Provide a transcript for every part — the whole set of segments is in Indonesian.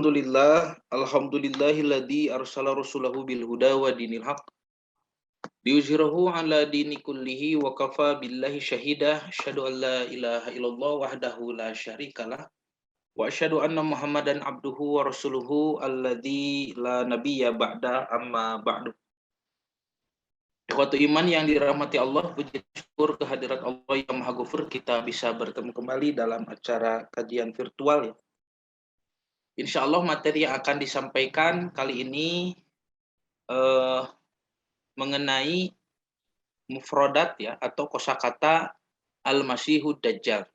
Alhamdulillahilladzi arsala rasulahu bil huda wa dinil haq liyuzhirahu ala dini kullihi wa kafa billahi syahida asyhadu an la ilaha illallah wahdahu la syarikalah wa asyhadu anna muhammadan abduhu wa rasuluhu alladzi la nabiyya ba'da amma ba'du. Ikhwatu iman yang dirahmati Allah, puji syukur kehadirat Allah yang Maha Ghafur, kita bisa bertemu kembali dalam acara kajian virtual ya. Insya Allah materi yang akan disampaikan kali ini mengenai mufrodat ya atau kosakata Al-Masihud Dajjal.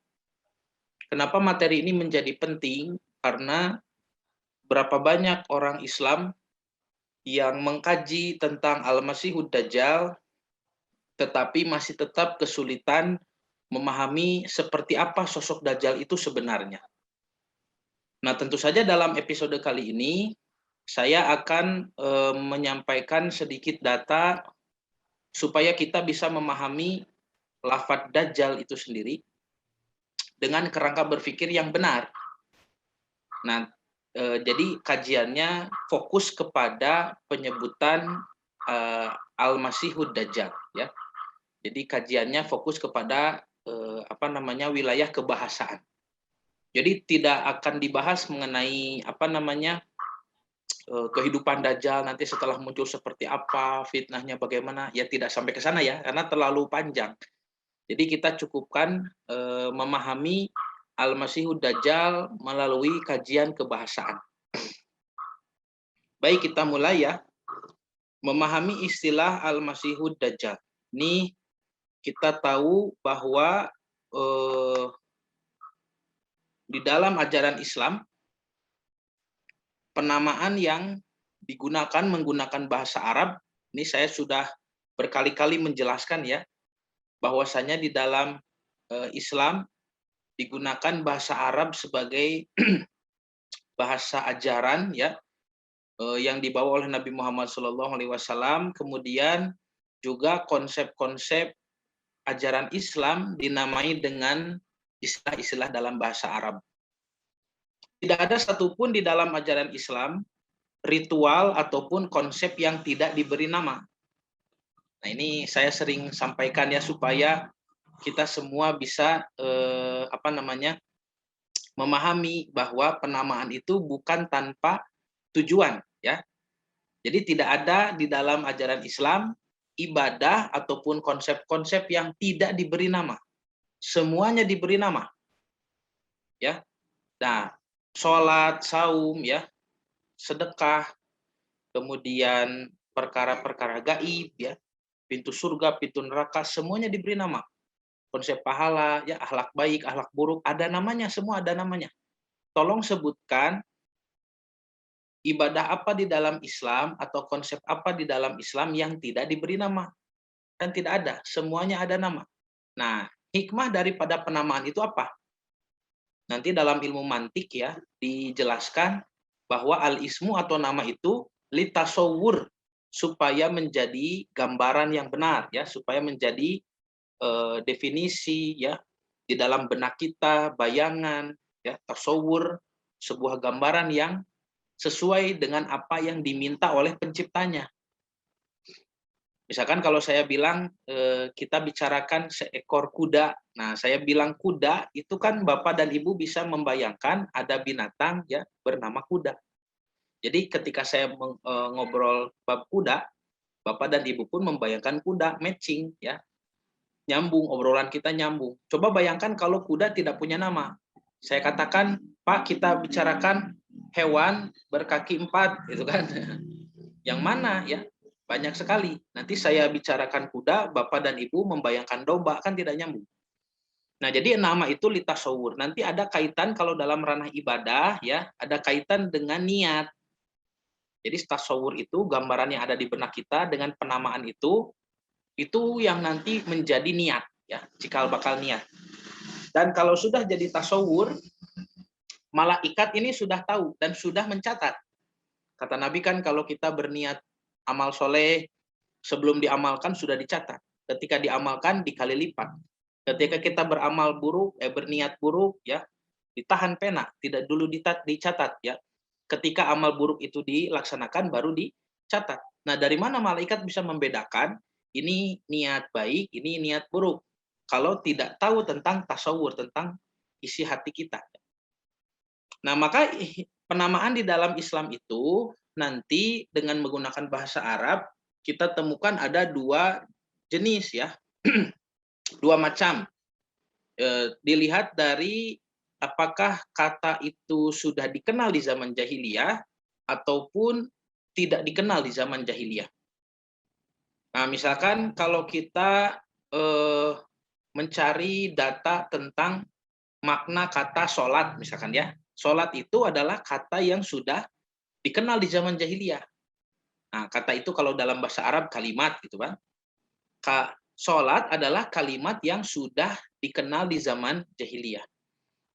Kenapa materi ini menjadi penting? Karena berapa banyak orang Islam yang mengkaji tentang Al-Masihud Dajjal tetapi masih tetap kesulitan memahami seperti apa sosok Dajjal itu sebenarnya. Nah, tentu saja dalam episode kali ini saya akan menyampaikan sedikit data supaya kita bisa memahami lafadz Dajjal itu sendiri dengan kerangka berpikir yang benar. Nah, jadi kajiannya fokus kepada penyebutan Al-Masihud Dajjal, ya. Jadi kajiannya fokus kepada wilayah kebahasaan. Jadi tidak akan dibahas mengenai kehidupan Dajjal nanti setelah muncul seperti apa, fitnahnya bagaimana, ya tidak sampai ke sana ya, karena terlalu panjang. Jadi kita cukupkan memahami Al-Masihud Dajjal melalui kajian kebahasaan. Baik, kita mulai ya. Memahami istilah Al-Masihud Dajjal. Ini kita tahu bahwa di dalam ajaran Islam, penamaan yang digunakan menggunakan bahasa Arab, ini saya sudah berkali-kali menjelaskan ya, bahwasanya di dalam Islam digunakan bahasa Arab sebagai bahasa ajaran ya, yang dibawa oleh Nabi Muhammad SAW. Kemudian juga konsep-konsep ajaran Islam dinamai dengan istilah-istilah dalam bahasa Arab. Tidak ada satupun di dalam ajaran Islam ritual ataupun konsep yang tidak diberi nama. Nah, ini saya sering sampaikan ya supaya kita semua bisa memahami bahwa penamaan itu bukan tanpa tujuan ya. Jadi tidak ada di dalam ajaran Islam ibadah ataupun konsep-konsep yang tidak diberi nama. Semuanya diberi nama. Ya. Nah, sholat, saum ya, sedekah, kemudian perkara-perkara gaib ya, pintu surga, pintu neraka, semuanya diberi nama. Konsep pahala ya, akhlak baik, akhlak buruk, ada namanya, semua ada namanya. Tolong sebutkan ibadah apa di dalam Islam atau konsep apa di dalam Islam yang tidak diberi nama. Dan tidak ada, semuanya ada nama. Nah, hikmah daripada penamaan itu apa? Nanti dalam ilmu mantik ya, dijelaskan bahwa al-ismu atau nama itu litasawwur, supaya menjadi gambaran yang benar ya, supaya menjadi definisi ya di dalam benak kita, bayangan ya, tasawwur, sebuah gambaran yang sesuai dengan apa yang diminta oleh penciptanya. Misalkan kalau saya bilang kita bicarakan seekor kuda. Nah, saya bilang kuda, itu kan Bapak dan Ibu bisa membayangkan ada binatang ya bernama kuda. Jadi ketika saya ngobrol bab kuda, Bapak dan Ibu pun membayangkan kuda, matching ya. Nyambung, obrolan kita nyambung. Coba bayangkan kalau kuda tidak punya nama. Saya katakan, Pak, kita bicarakan hewan berkaki 4 gitu kan. Yang mana ya? Banyak sekali. Nanti saya bicarakan kuda, Bapak dan Ibu membayangkan domba, kan tidak nyambung. Nah, jadi nama itu litasawur. Nanti ada kaitan kalau dalam ranah ibadah ya, ada kaitan dengan niat. Jadi tasawur itu gambaran yang ada di benak kita dengan penamaan itu yang nanti menjadi niat ya, cikal bakal niat. Dan kalau sudah jadi tasawur, malaikat ini sudah tahu dan sudah mencatat. Kata Nabi kan kalau kita berniat amal soleh, sebelum diamalkan sudah dicatat. Ketika diamalkan dikali lipat. Ketika kita beramal buruk, berniat buruk ya, ditahan pena, tidak dulu dicatat ya. Ketika amal buruk itu dilaksanakan baru dicatat. Nah, dari mana malaikat bisa membedakan ini niat baik, ini niat buruk? Kalau tidak tahu tentang tasawur, tentang isi hati kita. Nah, maka penamaan di dalam Islam itu nanti dengan menggunakan bahasa Arab kita temukan ada dua jenis ya, dua macam. Dilihat dari apakah kata itu sudah dikenal di zaman jahiliyah ataupun tidak dikenal di zaman jahiliyah. Nah, misalkan kalau kita mencari data tentang makna kata sholat, misalkan ya, sholat itu adalah kata yang sudah dikenal di zaman jahiliyah. Nah, kata itu kalau dalam bahasa Arab kalimat gitu kan. Sholat adalah kalimat yang sudah dikenal di zaman jahiliyah.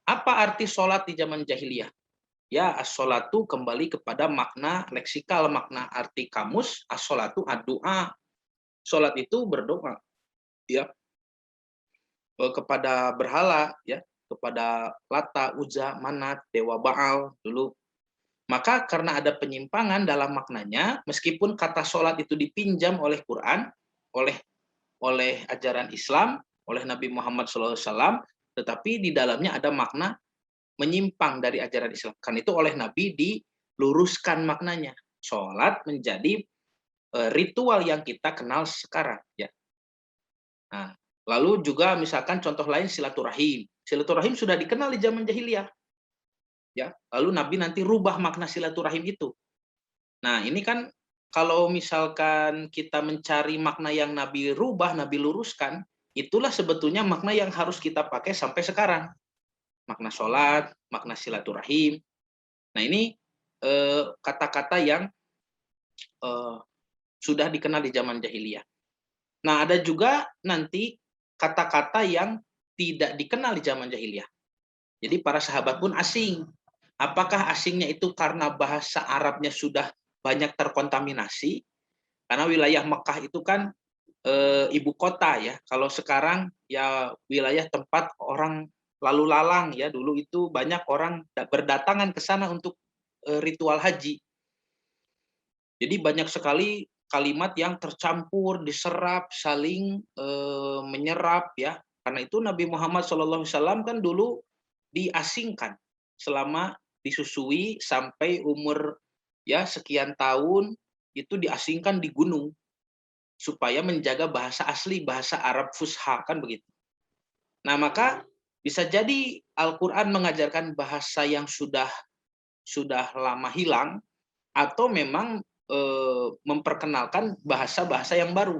Apa arti sholat di zaman jahiliyah? Ya, as-sholatu kembali kepada makna leksikal, makna arti kamus, as-sholatu ad-du'a. Sholat itu berdoa, ya, kepada berhala, ya, kepada Lata, Uzza, Manat, Dewa Baal dulu. Maka karena ada penyimpangan dalam maknanya, meskipun kata sholat itu dipinjam oleh Quran, oleh ajaran Islam, oleh Nabi Muhammad SAW, tetapi di dalamnya ada makna menyimpang dari ajaran Islam. Kan itu oleh Nabi diluruskan maknanya. Sholat menjadi ritual yang kita kenal sekarang. Ya. Nah, lalu juga misalkan contoh lain silaturahim. Silaturahim sudah dikenal di zaman jahiliyah. Ya, lalu Nabi nanti rubah makna silaturahim itu. Nah, ini kan kalau misalkan kita mencari makna yang Nabi rubah, Nabi luruskan, itulah sebetulnya makna yang harus kita pakai sampai sekarang. Makna sholat, makna silaturahim. Nah, ini kata-kata yang sudah dikenal di zaman jahiliyah. Nah, ada juga nanti kata-kata yang tidak dikenal di zaman jahiliyah. Jadi para sahabat pun asing. Apakah asingnya itu karena bahasa Arabnya sudah banyak terkontaminasi? Karena wilayah Mekah itu kan ibu kota ya. Kalau sekarang ya wilayah tempat orang lalu lalang ya. Dulu itu banyak orang berdatangan ke sana untuk ritual haji. Jadi banyak sekali kalimat yang tercampur, diserap, saling menyerap ya. Karena itu Nabi Muhammad SAW kan dulu diasingkan selama disusui sampai umur ya sekian tahun itu diasingkan di gunung supaya menjaga bahasa asli, bahasa Arab Fusha kan begitu. Nah, maka bisa jadi Al-Qur'an mengajarkan bahasa yang sudah lama hilang atau memang memperkenalkan bahasa-bahasa yang baru.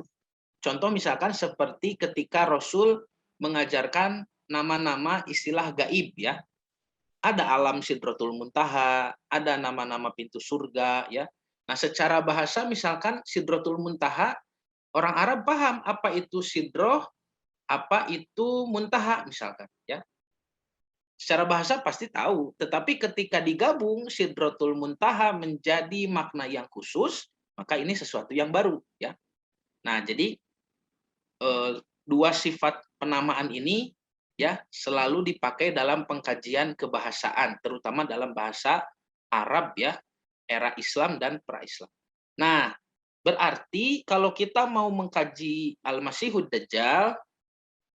Contoh misalkan seperti ketika Rasul mengajarkan nama-nama istilah gaib ya. Ada alam Sidratul Muntaha, ada nama-nama pintu surga ya. Nah, secara bahasa misalkan Sidratul Muntaha, orang Arab paham apa itu sidroh, apa itu muntaha misalkan ya. Secara bahasa pasti tahu, tetapi ketika digabung Sidratul Muntaha menjadi makna yang khusus, maka ini sesuatu yang baru ya. Nah, jadi dua sifat penamaan ini ya selalu dipakai dalam pengkajian kebahasaan, terutama dalam bahasa Arab ya, era Islam dan pra-Islam. Nah, berarti kalau kita mau mengkaji Al-Masihud Dajjal,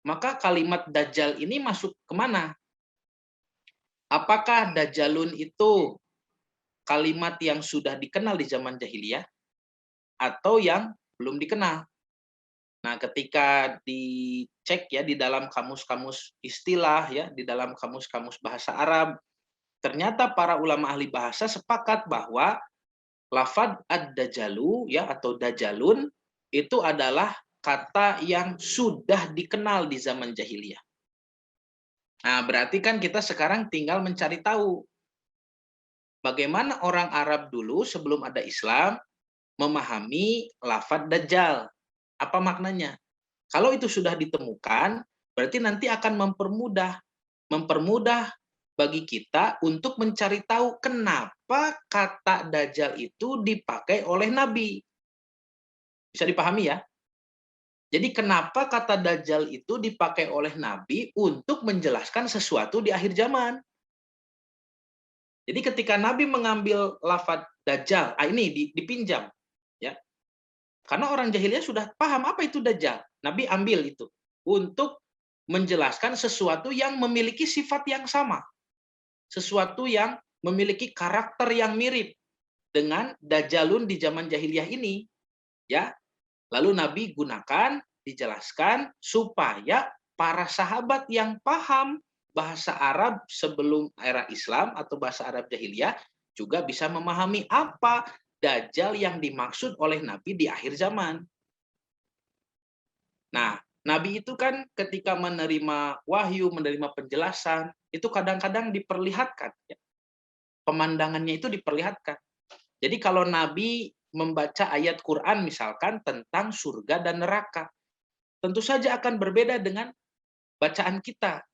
maka kalimat Dajjal ini masuk kemana? Apakah Dajjalun itu kalimat yang sudah dikenal di zaman jahiliyah atau yang belum dikenal? Nah, ketika dicek ya di dalam kamus-kamus istilah ya, di dalam kamus-kamus bahasa Arab, ternyata para ulama ahli bahasa sepakat bahwa lafad ad-dajalu ya atau dajalun itu adalah kata yang sudah dikenal di zaman jahiliyah. Nah, berarti kan kita sekarang tinggal mencari tahu bagaimana orang Arab dulu sebelum ada Islam memahami lafad dajjal. Apa maknanya? Kalau itu sudah ditemukan, berarti nanti akan mempermudah bagi kita untuk mencari tahu kenapa kata dajjal itu dipakai oleh Nabi. Bisa dipahami ya? Jadi kenapa kata dajjal itu dipakai oleh Nabi untuk menjelaskan sesuatu di akhir zaman? Jadi ketika Nabi mengambil lafaz Dajjal, ini dipinjam, ya. Karena orang jahiliyah sudah paham apa itu Dajjal. Nabi ambil itu untuk menjelaskan sesuatu yang memiliki sifat yang sama, sesuatu yang memiliki karakter yang mirip dengan Dajjalun di zaman jahiliyah ini, ya. Lalu Nabi gunakan, dijelaskan supaya para sahabat yang paham bahasa Arab sebelum era Islam atau bahasa Arab jahiliyah juga bisa memahami apa Dajjal yang dimaksud oleh Nabi di akhir zaman. Nah, Nabi itu kan ketika menerima wahyu, menerima penjelasan, itu kadang-kadang diperlihatkan. Ya. Pemandangannya itu diperlihatkan. Jadi kalau Nabi membaca ayat Quran misalkan tentang surga dan neraka, tentu saja akan berbeda dengan bacaan kita.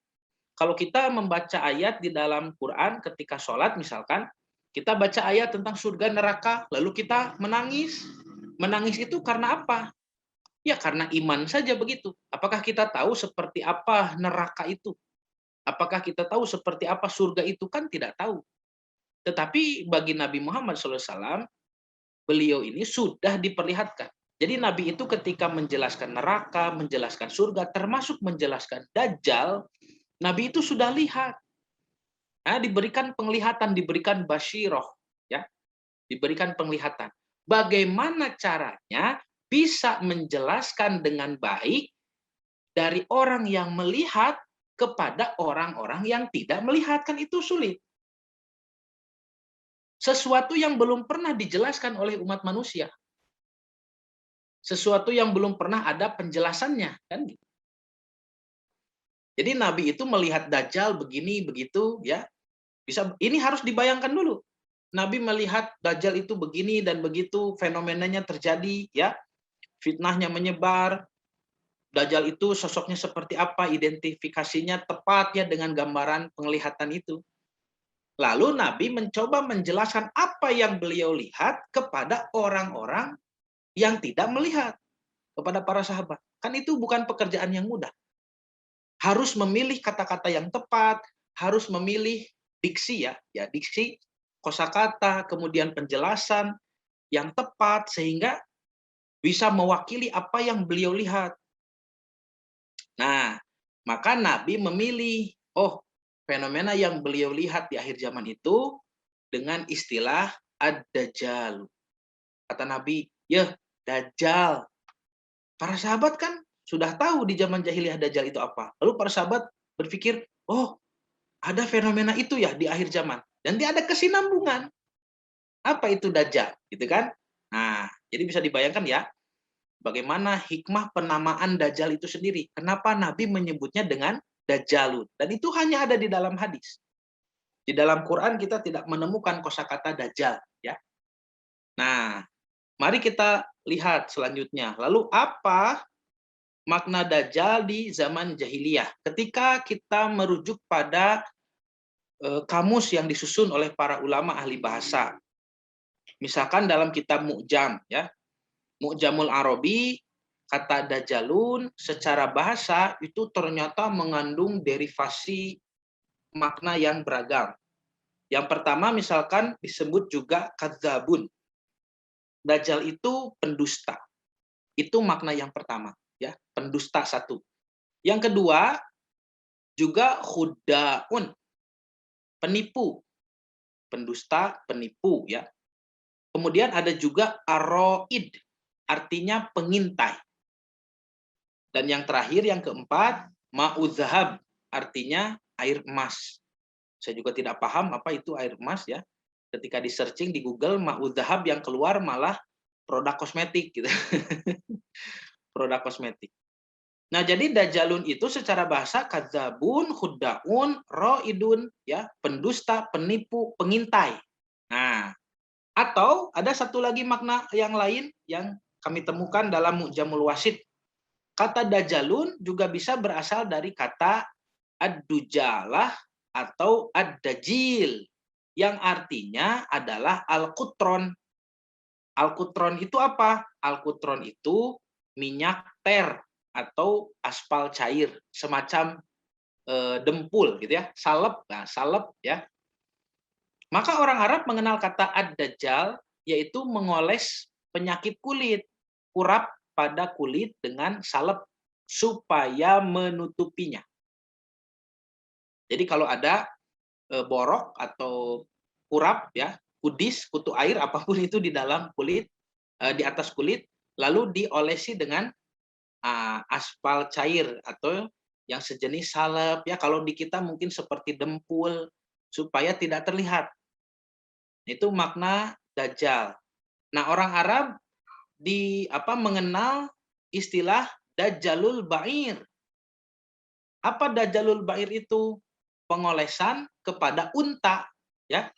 Kalau kita membaca ayat di dalam Quran ketika sholat misalkan, kita baca ayat tentang surga neraka, lalu kita menangis. Menangis itu karena apa? Ya karena iman saja begitu. Apakah kita tahu seperti apa neraka itu? Apakah kita tahu seperti apa surga itu? Kan tidak tahu. Tetapi bagi Nabi Muhammad SAW, beliau ini sudah diperlihatkan. Jadi Nabi itu ketika menjelaskan neraka, menjelaskan surga, termasuk menjelaskan Dajjal, Nabi itu sudah lihat. Nah, diberikan penglihatan, diberikan basyiroh, ya, diberikan penglihatan. Bagaimana caranya bisa menjelaskan dengan baik dari orang yang melihat kepada orang-orang yang tidak melihat, kan itu sulit. Sesuatu yang belum pernah dijelaskan oleh umat manusia. Sesuatu yang belum pernah ada penjelasannya, kan gitu. Jadi Nabi itu melihat Dajjal begini begitu, ya. Ini harus dibayangkan dulu. Nabi melihat Dajjal itu begini dan begitu, fenomenanya terjadi, ya. Fitnahnya menyebar, Dajjal itu sosoknya seperti apa, identifikasinya tepat ya dengan gambaran penglihatan itu. Lalu Nabi mencoba menjelaskan apa yang beliau lihat kepada orang-orang yang tidak melihat, kepada para sahabat. Kan itu bukan pekerjaan yang mudah. Harus memilih kata-kata yang tepat, harus memilih diksi ya diksi, kosakata, kemudian penjelasan yang tepat sehingga bisa mewakili apa yang beliau lihat. Nah, maka Nabi memilih, fenomena yang beliau lihat di akhir zaman itu dengan istilah ad-dajjal. Kata Nabi, ya Dajjal. Para sahabat kan sudah tahu di zaman jahiliyah Dajjal itu apa. Lalu para sahabat berpikir, ada fenomena itu ya di akhir zaman. Dan dia ada kesinambungan. Apa itu Dajjal? Gitu kan? Nah, jadi bisa dibayangkan ya, bagaimana hikmah penamaan Dajjal itu sendiri. Kenapa Nabi menyebutnya dengan Dajjalun? Dan itu hanya ada di dalam hadis. Di dalam Quran kita tidak menemukan kosakata Dajjal. Ya. Nah, mari kita lihat selanjutnya. Lalu apa makna Dajjal di zaman jahiliyah? Ketika kita merujuk pada kamus yang disusun oleh para ulama ahli bahasa. Misalkan dalam kitab Mu'jam, ya, Mu'jamul Arabi, kata Dajjalun secara bahasa itu ternyata mengandung derivasi makna yang beragam. Yang pertama misalkan disebut juga kadzabun. Dajjal itu pendusta. Itu makna yang pertama, ya, pendusta satu. Yang kedua juga khudaun, penipu. Pendusta, penipu, ya. Kemudian ada juga aroid, artinya pengintai. Dan yang terakhir, yang keempat, ma'udzahab, artinya air emas. Saya juga tidak paham apa itu air emas ya. Ketika di searching di Google, ma'udzahab yang keluar malah produk kosmetik gitu. Produk kosmetik. Nah, jadi Dajjalun itu secara bahasa kadzabun, khuddaun, roidun, ya, pendusta, penipu, pengintai. Nah, atau ada satu lagi makna yang lain yang kami temukan dalam Mu'jamul Wasit. Kata Dajjalun juga bisa berasal dari kata ad-dujalah atau ad-dajil yang artinya adalah al-qutron. Al-qutron itu apa? Al-qutron itu minyak ter atau aspal cair, semacam dempul gitu ya, salep. Nah, salep ya. Maka orang Arab mengenal kata ad-dajjal, yaitu mengoles penyakit kulit, kurap pada kulit dengan salep supaya menutupinya. Jadi kalau ada borok atau kurap ya, kudis, kutu air apapun itu di dalam kulit, di atas kulit, lalu diolesi dengan aspal cair atau yang sejenis salep ya, kalau di kita mungkin seperti dempul supaya tidak terlihat. Itu makna dajjal. Nah, orang Arab mengenal istilah dajjalul ba'ir. Apa dajjalul ba'ir itu? Pengolesan kepada unta, ya.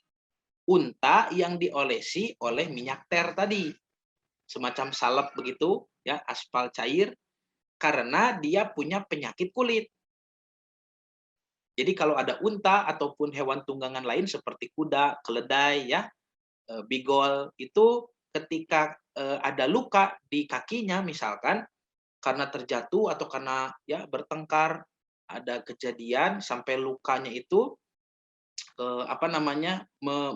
Unta yang diolesi oleh minyak ter tadi. Semacam salep begitu, ya, aspal cair karena dia punya penyakit kulit. Jadi kalau ada unta ataupun hewan tunggangan lain seperti kuda, keledai ya, bigol itu ketika ada luka di kakinya misalkan karena terjatuh atau karena ya bertengkar, ada kejadian sampai lukanya itu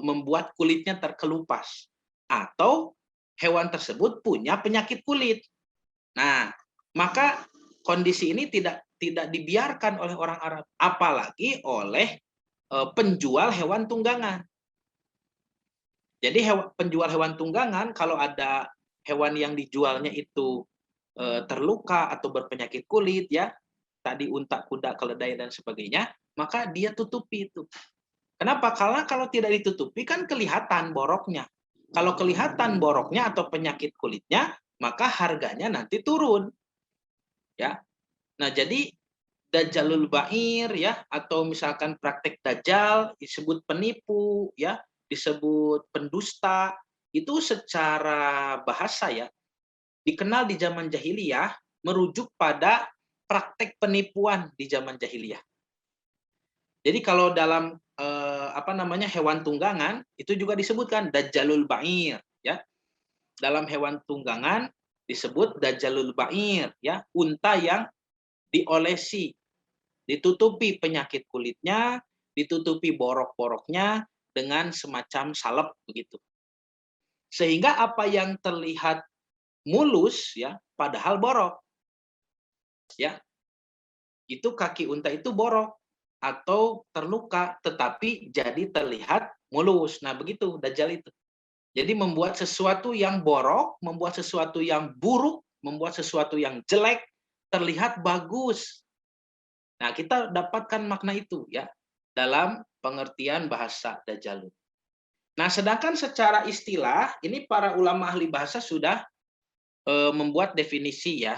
membuat kulitnya terkelupas atau hewan tersebut punya penyakit kulit. Nah, maka kondisi ini tidak dibiarkan oleh orang Arab, apalagi oleh penjual hewan tunggangan. Jadi penjual hewan tunggangan kalau ada hewan yang dijualnya itu terluka atau berpenyakit kulit ya, tadi unta, kuda, keledai dan sebagainya, maka dia tutupi itu. Kenapa? Karena kalau tidak ditutupi kan kelihatan boroknya. Kalau kelihatan boroknya atau penyakit kulitnya, maka harganya nanti turun. Ya. Nah, jadi dajjalul ba'ir ya atau misalkan praktek dajjal disebut penipu ya, disebut pendusta, itu secara bahasa ya dikenal di zaman jahiliyah merujuk pada praktek penipuan di zaman jahiliyah. Jadi kalau dalam hewan tunggangan itu juga disebutkan dajjalul ba'ir ya. Dalam hewan tunggangan disebut dajjalul ba'ir ya, unta yang diolesi, ditutupi penyakit kulitnya, ditutupi borok-boroknya dengan semacam salep begitu. Sehingga apa yang terlihat mulus ya, padahal borok. Ya. Itu kaki unta itu borok atau terluka tetapi jadi terlihat mulus. Nah, begitu dajjal itu. Jadi membuat sesuatu yang borok, membuat sesuatu yang buruk, membuat sesuatu yang jelek terlihat bagus. Nah, kita dapatkan makna itu ya dalam pengertian bahasa dajjal. Nah, sedangkan secara istilah ini para ulama ahli bahasa sudah membuat definisi ya.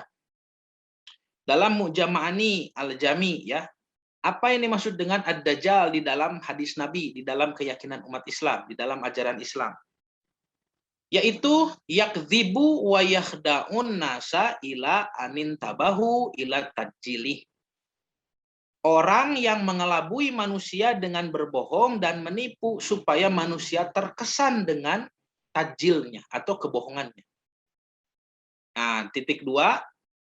Dalam Mu'jama'ani Al-Jami ya, apa yang dimaksud dengan ad-dajjal di dalam hadis Nabi, di dalam keyakinan umat Islam, di dalam ajaran Islam? Yaitu yakdzibu wa yakhda'un nasa ila anin tabahu ila tajjilih. Orang yang mengelabui manusia dengan berbohong dan menipu supaya manusia terkesan dengan tajilnya atau kebohongannya. Nah, titik 2,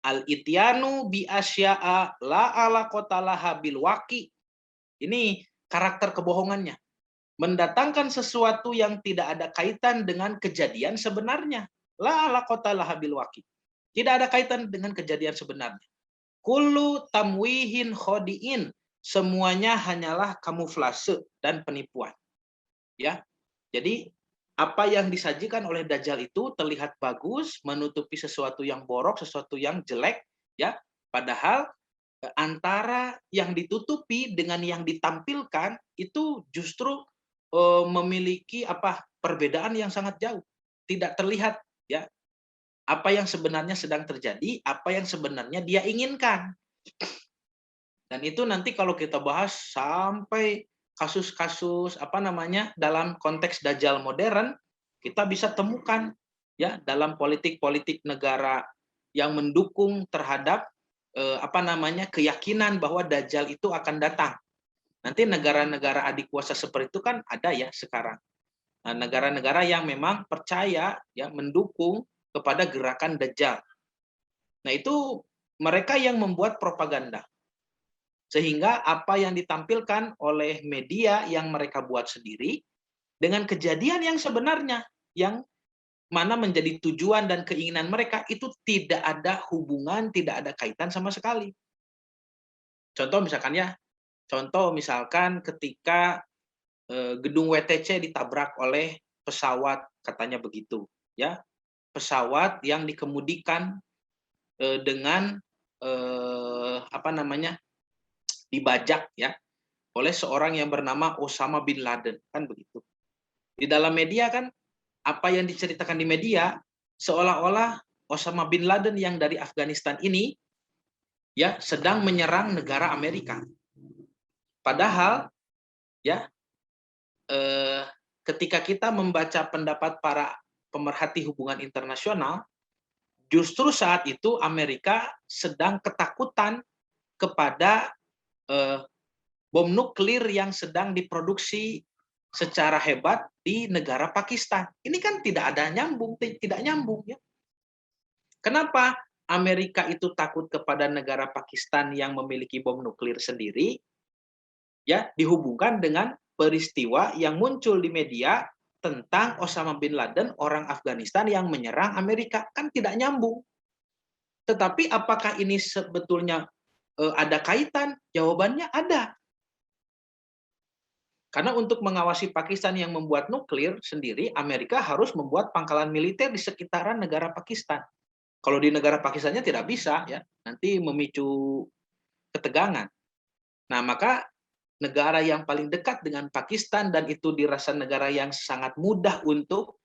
al-ityanu bi asya'a la ala qotalaha bil waqi. Ini karakter kebohongannya. Mendatangkan sesuatu yang tidak ada kaitan dengan kejadian sebenarnya. La ala qotalaha bil waqi. Tidak ada kaitan dengan kejadian sebenarnya. Kullu tamwihin khodiin. Semuanya hanyalah kamuflase dan penipuan. Ya. Jadi apa yang disajikan oleh Dajjal itu terlihat bagus, menutupi sesuatu yang borok, sesuatu yang jelek, ya. Padahal antara yang ditutupi dengan yang ditampilkan itu justru memiliki perbedaan yang sangat jauh. Tidak terlihat ya apa yang sebenarnya sedang terjadi, apa yang sebenarnya dia inginkan. Dan itu nanti kalau kita bahas sampai kasus-kasus dalam konteks dajjal modern, kita bisa temukan ya dalam politik-politik negara yang mendukung terhadap keyakinan bahwa dajjal itu akan datang. Nanti negara-negara adik kuasa seperti itu kan ada ya sekarang. Nah, negara-negara yang memang percaya ya mendukung kepada gerakan dajjal. Nah, itu mereka yang membuat propaganda. Sehingga apa yang ditampilkan oleh media yang mereka buat sendiri dengan kejadian yang sebenarnya, yang mana menjadi tujuan dan keinginan mereka itu tidak ada hubungan, tidak ada kaitan sama sekali. Contoh misalkan ya, contoh misalkan ketika gedung WTC ditabrak oleh pesawat, katanya begitu, ya. Pesawat yang dikemudikan dengan apa namanya, dibajak ya oleh seorang yang bernama Osama bin Laden, kan begitu. Di dalam media kan, apa yang diceritakan di media seolah-olah Osama bin Laden yang dari Afghanistan ini ya sedang menyerang negara Amerika. Padahal ya ketika kita membaca pendapat para pemerhati hubungan internasional, justru saat itu Amerika sedang ketakutan kepada bom nuklir yang sedang diproduksi secara hebat di negara Pakistan. Ini kan tidak ada nyambung, tidak nyambung ya. Kenapa Amerika itu takut kepada negara Pakistan yang memiliki bom nuklir sendiri? Ya, dihubungkan dengan peristiwa yang muncul di media tentang Osama bin Laden, orang Afghanistan yang menyerang Amerika. Kan tidak nyambung. Tetapi apakah ini sebetulnya ada kaitan? Jawabannya ada. Karena untuk mengawasi Pakistan yang membuat nuklir sendiri, Amerika harus membuat pangkalan militer di sekitaran negara Pakistan. Kalau di negara Pakistannya tidak bisa, ya, nanti memicu ketegangan. Nah, maka negara yang paling dekat dengan Pakistan dan itu dirasa negara yang sangat mudah untuk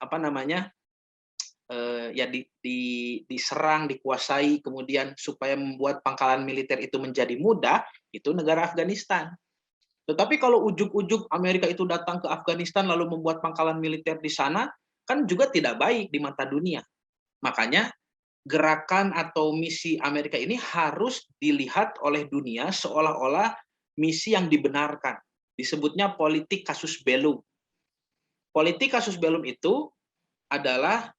apa namanya, ya diserang, dikuasai, kemudian supaya membuat pangkalan militer itu menjadi mudah, itu negara Afghanistan. Tetapi kalau ujug-ujug Amerika itu datang ke Afghanistan lalu membuat pangkalan militer di sana, kan juga tidak baik di mata dunia. Makanya gerakan atau misi Amerika ini harus dilihat oleh dunia seolah-olah misi yang dibenarkan. Disebutnya politik kasus belum. Politik kasus belum itu adalah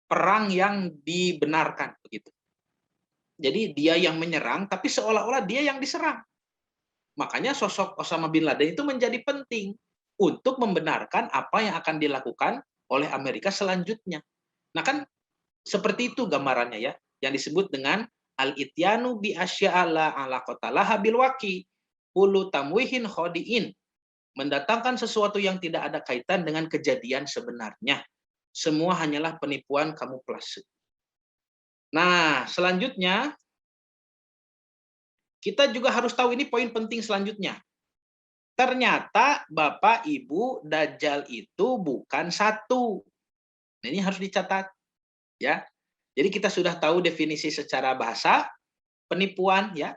perang yang dibenarkan begitu. Jadi dia yang menyerang tapi seolah-olah dia yang diserang. Makanya sosok Osama bin Laden itu menjadi penting untuk membenarkan apa yang akan dilakukan oleh Amerika selanjutnya. Nah kan seperti itu gambarannya ya, yang disebut dengan al-ityanu bi asya'ala ala qatalaha bil waqi, ulu tamwihin khodiin, mendatangkan sesuatu yang tidak ada kaitan dengan kejadian sebenarnya. Semua hanyalah penipuan kamuflase. Nah, selanjutnya kita juga harus tahu ini poin penting selanjutnya. Ternyata Bapak Ibu Dajjal itu bukan satu. Nah, ini harus dicatat ya. Jadi kita sudah tahu definisi secara bahasa penipuan ya.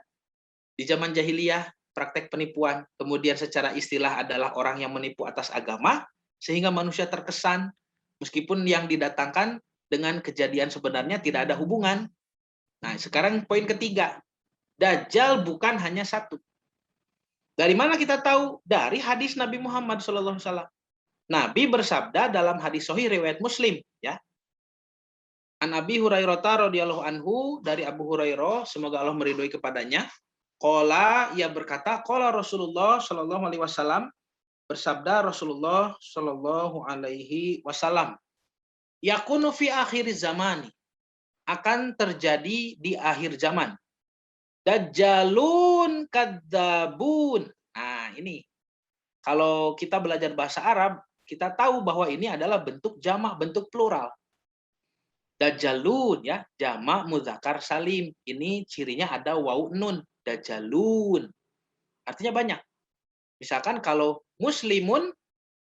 Di zaman jahiliyah praktek penipuan, kemudian secara istilah adalah orang yang menipu atas agama sehingga manusia terkesan meskipun yang didatangkan dengan kejadian sebenarnya tidak ada hubungan. Nah, sekarang poin ketiga. Dajjal bukan hanya satu. Dari mana kita tahu? Dari hadis Nabi Muhammad SAW. Nabi bersabda dalam hadis sahih riwayat Muslim, ya. An Abi Hurairah radhiyallahu anhu, dari Abu Hurairah, semoga Allah meridhoi kepadanya. Qala, ia berkata, qala Rasulullah sallallahu alaihi wasallam, bersabda Rasulullah sallallahu alaihi wasallam, yakunu fi akhir zaman, akan terjadi di akhir zaman. Dajjalun kadzabun. Nah, ini kalau kita belajar bahasa Arab, kita tahu bahwa ini adalah bentuk jamak, bentuk plural. Dajjalun ya, jamak muzakkar salim. Ini cirinya ada wawu nun, dajjalun. Artinya banyak. Misalkan kalau muslimun,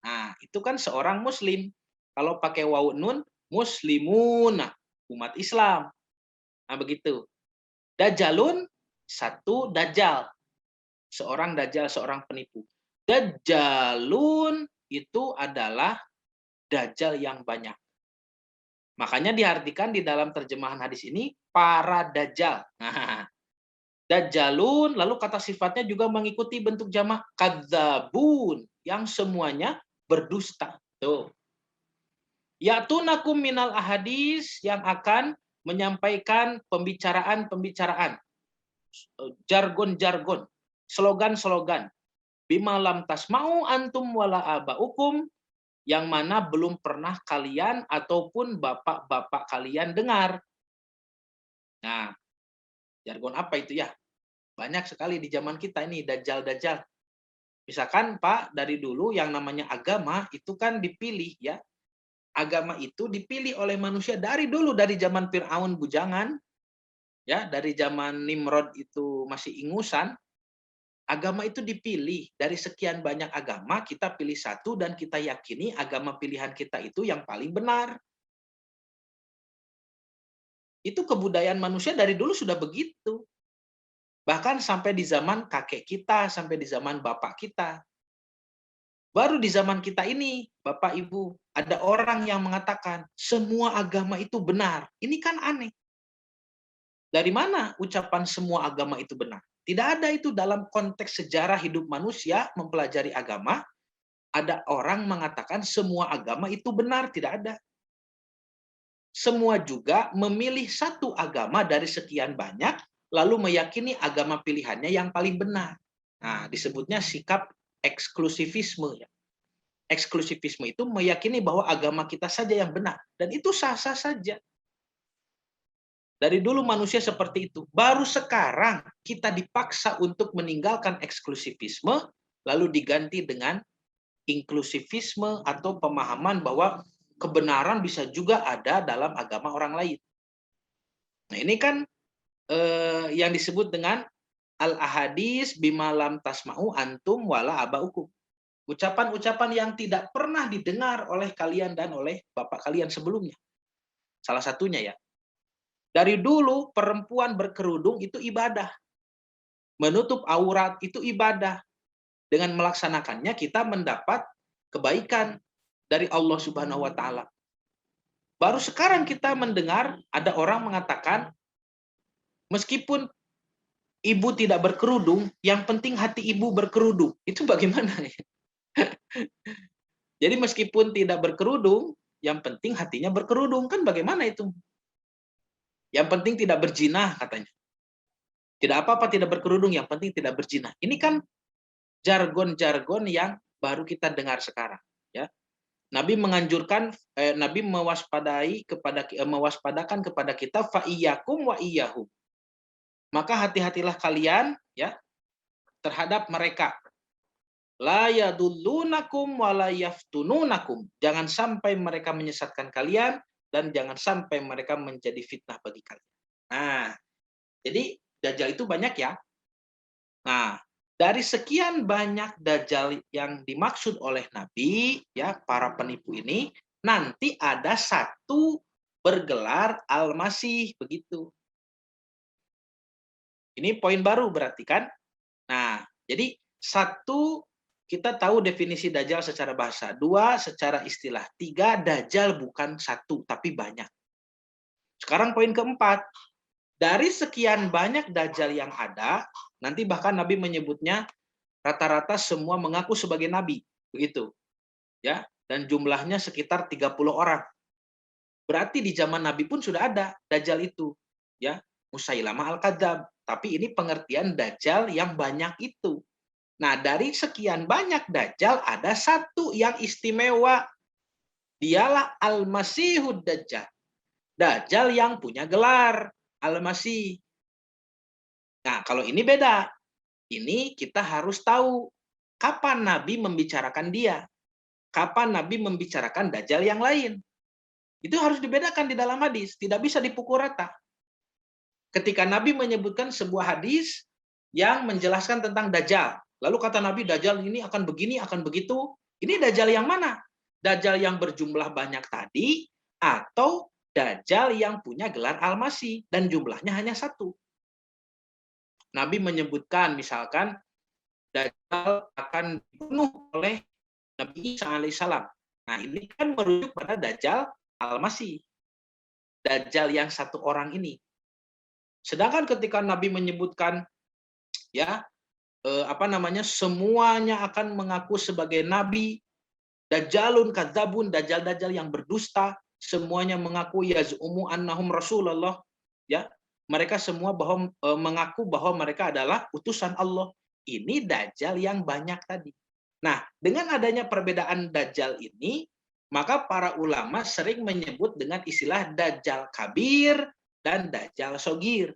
nah itu kan seorang muslim. Kalau pakai wawu nun, muslimun, nah, umat Islam. Nah begitu. Dajjalun, satu dajjal. Seorang dajjal, seorang penipu. Dajjalun itu adalah dajjal yang banyak. Makanya diartikan di dalam terjemahan hadis ini para dajjal. Nah, dajjalun, lalu kata sifatnya juga mengikuti bentuk jamak kadzabun, yang semuanya berdusta. Tuh. Ya'tunakum minal ahadis, yang akan menyampaikan pembicaraan-pembicaraan, jargon-jargon, slogan-slogan bima lam tasma'u antum wala aba'ukum, yang mana belum pernah kalian ataupun bapak-bapak kalian dengar. Nah, jargon apa itu ya? Banyak sekali di zaman kita ini, dajjal-dajjal. Misalkan Pak, dari dulu yang namanya agama itu kan dipilih ya. Agama itu dipilih oleh manusia dari dulu, dari zaman Firaun bujangan, ya, dari zaman Nimrod itu masih ingusan. Agama itu dipilih dari sekian banyak agama, kita pilih satu dan kita yakini agama pilihan kita itu yang paling benar. Itu kebudayaan manusia dari dulu sudah begitu. Bahkan sampai di zaman kakek kita, sampai di zaman bapak kita. Baru di zaman kita ini, Bapak Ibu, ada orang yang mengatakan semua agama itu benar. Ini kan aneh. Dari mana ucapan semua agama itu benar? Tidak ada itu dalam konteks sejarah hidup manusia mempelajari agama. Ada orang mengatakan semua agama itu benar, tidak ada. Semua juga memilih satu agama dari sekian banyak, lalu meyakini agama pilihannya yang paling benar. Nah, disebutnya sikap eksklusivisme. Ya. Eksklusivisme itu meyakini bahwa agama kita saja yang benar. Dan itu sah-sah saja. Dari dulu manusia seperti itu. Baru sekarang kita dipaksa untuk meninggalkan eksklusivisme, lalu diganti dengan inklusivisme atau pemahaman bahwa kebenaran bisa juga ada dalam agama orang lain. Nah ini kan yang disebut dengan al-ahadis bimalam tasma'u antum wala aba'ukum. Ucapan-ucapan yang tidak pernah didengar oleh kalian dan oleh bapak kalian sebelumnya. Salah satunya ya. Dari dulu perempuan berkerudung itu ibadah. Menutup aurat itu ibadah. Dengan melaksanakannya kita mendapat kebaikan dari Allah Subhanahu wa taala. Baru sekarang kita mendengar ada orang mengatakan meskipun ibu tidak berkerudung, yang penting hati ibu berkerudung. Itu bagaimana ya? Jadi meskipun tidak berkerudung, yang penting hatinya berkerudung. Kan bagaimana itu? Yang penting tidak berzina katanya. Tidak apa-apa tidak berkerudung, yang penting tidak berzina. Ini kan jargon-jargon yang baru kita dengar sekarang, ya. Nabi menganjurkan, Nabi mewaspadakan kepada kita fa iyyakum wa iyyahum. Maka hati-hatilah kalian ya terhadap mereka. La yadullunakum wa la yaftununakum. Jangan sampai mereka menyesatkan kalian dan jangan sampai mereka menjadi fitnah bagi kalian. Nah, jadi dajjal itu banyak ya. Nah, dari sekian banyak dajjal yang dimaksud oleh Nabi, ya para penipu ini, nanti ada satu bergelar Al-Masih, begitu. Ini poin baru berarti kan? Nah, jadi satu, kita tahu definisi dajjal secara bahasa. Dua, secara istilah. Tiga, dajjal bukan satu, tapi banyak. Sekarang poin keempat. Dari sekian banyak dajjal yang ada, nanti bahkan Nabi menyebutnya rata-rata semua mengaku sebagai nabi, begitu. Ya, dan jumlahnya sekitar 30 orang. Berarti di zaman Nabi pun sudah ada dajjal itu, ya, Musailamah al-Kadzab. Tapi ini pengertian dajjal yang banyak itu. Nah, dari sekian banyak dajjal ada satu yang istimewa. Dialah Al-Masihud Dajjal. Dajjal yang punya gelar Al-Masih. Nah, kalau ini beda. Ini kita harus tahu kapan Nabi membicarakan dia. Kapan Nabi membicarakan dajjal yang lain. Itu harus dibedakan di dalam hadis, tidak bisa dipukul rata. Ketika Nabi menyebutkan sebuah hadis yang menjelaskan tentang dajjal, lalu kata Nabi dajjal ini akan begini, akan begitu. Ini dajjal yang mana? Dajjal yang berjumlah banyak tadi atau dajjal yang punya gelar Al-Masih dan jumlahnya hanya satu. Nabi menyebutkan misalkan dajjal akan dibunuh oleh Nabi Isa alaihissalam. Nah, ini kan merujuk pada dajjal Al-Masih. Dajjal yang satu orang ini. Sedangkan ketika Nabi menyebutkan ya semuanya akan mengaku sebagai nabi, dajjalun kadzabun, dajjal-dajjal yang berdusta, semuanya mengaku yaz'umu annahum rasulullah, ya. Mereka semua mengaku bahwa mereka adalah utusan Allah. ini dajjal yang banyak tadi. Nah, dengan adanya perbedaan dajjal ini, maka para ulama sering menyebut dengan istilah dajjal kabir dan dajjal sogir.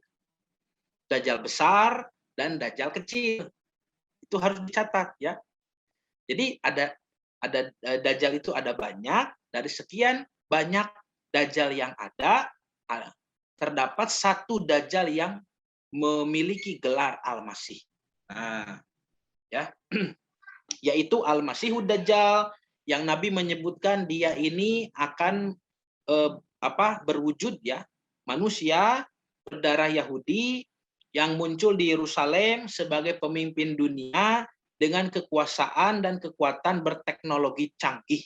Dajjal besar dan dajjal kecil. Itu harus dicatat ya. Jadi ada dajjal itu ada banyak, dari sekian banyak dajjal yang ada, terdapat satu dajjal yang memiliki gelar Al-Masih. Nah, ya. Yaitu Al-Masihud Dajjal yang Nabi menyebutkan dia ini akan berwujud ya, manusia berdarah Yahudi yang muncul di Yerusalem sebagai pemimpin dunia dengan kekuasaan dan kekuatan berteknologi canggih.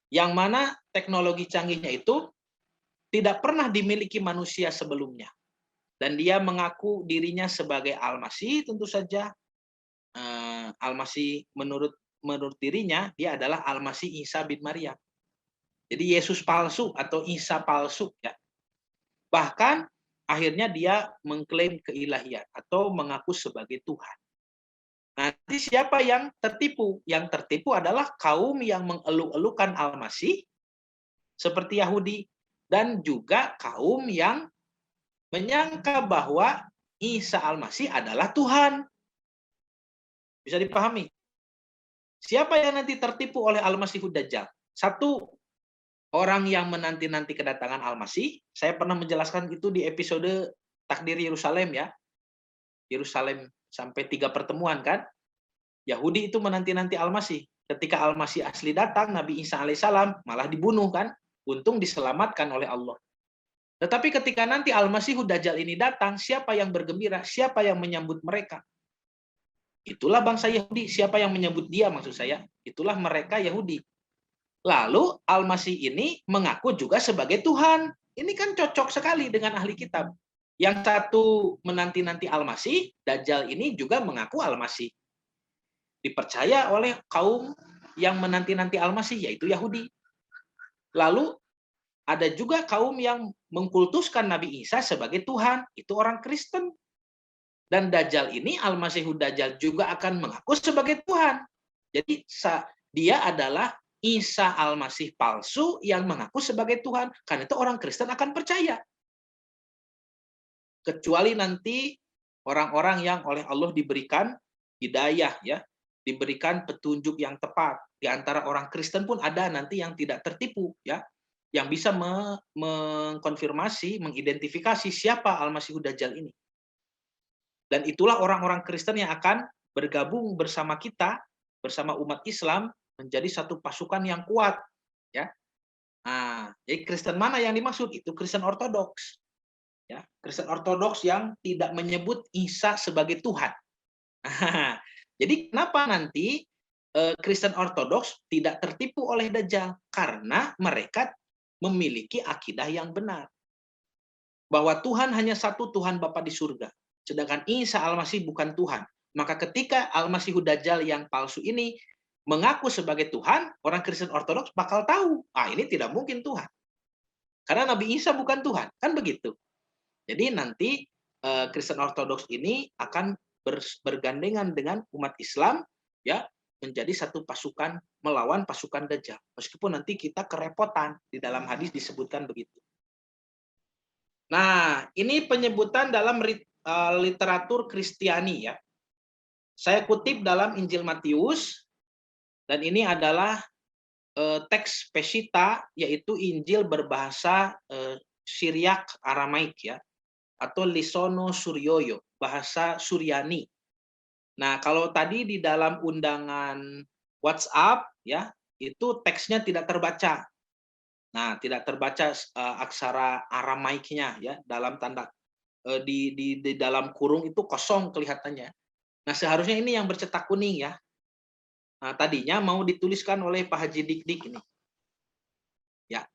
Yang mana teknologi canggihnya itu tidak pernah dimiliki manusia sebelumnya. Dan dia mengaku dirinya sebagai Al-Masih, tentu saja. Al-Masih menurut dirinya dia adalah Al-Masih Isa bin Maryam. Jadi Yesus palsu atau Isa palsu ya. Bahkan akhirnya dia mengklaim keilahian atau mengaku sebagai Tuhan. Nanti siapa yang tertipu? Yang tertipu adalah kaum yang mengeluh-elukan Al-Masih seperti Yahudi dan juga kaum yang menyangka bahwa Isa Al-Masih adalah Tuhan. Bisa dipahami? Siapa yang nanti tertipu oleh Al-Masihud Dajjal? Satu, orang yang menanti-nanti kedatangan Al-Masih. Saya pernah menjelaskan itu di episode Takdir Yerusalem ya. Yerusalem sampai 3 pertemuan kan. Yahudi itu menanti-nanti Al-Masih. Ketika Al-Masih asli datang, Nabi Isa alaihissalam malah dibunuh kan. Untung diselamatkan oleh Allah. Tetapi ketika nanti Al-Masihud Dajjal ini datang, siapa yang bergembira? Siapa yang menyambut mereka? Itulah bangsa Yahudi. Siapa yang menyebut dia maksud saya? Itulah mereka Yahudi. Lalu Al-Masih ini mengaku juga sebagai Tuhan. Ini kan cocok sekali dengan ahli kitab. Yang satu menanti-nanti Al-Masih, Dajjal ini juga mengaku Al-Masih. Dipercaya oleh kaum yang menanti-nanti Al-Masih, yaitu Yahudi. Lalu ada juga kaum yang mengkultuskan Nabi Isa sebagai Tuhan. Itu orang Kristen. Dan Dajjal ini, Al-Masihud Dajjal juga akan mengaku sebagai Tuhan. Jadi dia adalah Isa Al-Masih palsu yang mengaku sebagai Tuhan. Karena itu orang Kristen akan percaya. Kecuali nanti orang-orang yang oleh Allah diberikan hidayah, ya, diberikan petunjuk yang tepat. Di antara orang Kristen pun ada nanti yang tidak tertipu, ya, yang bisa mengkonfirmasi, mengidentifikasi siapa Al-Masihud Dajjal ini. Dan itulah orang-orang Kristen yang akan bergabung bersama kita, bersama umat Islam, menjadi satu pasukan yang kuat. Ya. Nah, jadi Kristen mana yang dimaksud? Itu Kristen Ortodoks. Ya, Kristen Ortodoks yang tidak menyebut Isa sebagai Tuhan. Nah, jadi kenapa nanti Kristen Ortodoks tidak tertipu oleh Dajjal? Karena mereka memiliki akidah yang benar. Bahwa Tuhan hanya satu, Tuhan Bapa di surga. Sedangkan Isa Al-Masih bukan Tuhan. Maka ketika Al-Masihud Dajjal yang palsu ini mengaku sebagai Tuhan, orang Kristen Ortodoks bakal tahu, ini tidak mungkin Tuhan. Karena Nabi Isa bukan Tuhan, kan begitu. Jadi nanti Kristen Ortodoks ini akan bergandengan dengan umat Islam, ya, menjadi satu pasukan melawan pasukan Dajjal. Meskipun nanti kita kerepotan, di dalam hadis disebutkan begitu. Nah, ini penyebutan dalam literatur Kristiani ya. Saya kutip dalam Injil Matius, dan ini adalah teks Peshitta, yaitu Injil berbahasa Syriak Aramaik ya, atau Lisono Suryoyo, bahasa Suryani. Nah, kalau tadi di dalam undangan WhatsApp ya, itu teksnya tidak terbaca. Nah, tidak terbaca aksara Aramaiknya ya, dalam tanda di dalam kurung itu kosong kelihatannya. Nah, seharusnya ini yang bercetak kuning ya. Nah, tadinya mau dituliskan oleh Pak Haji Dik-Dik ini. Ya.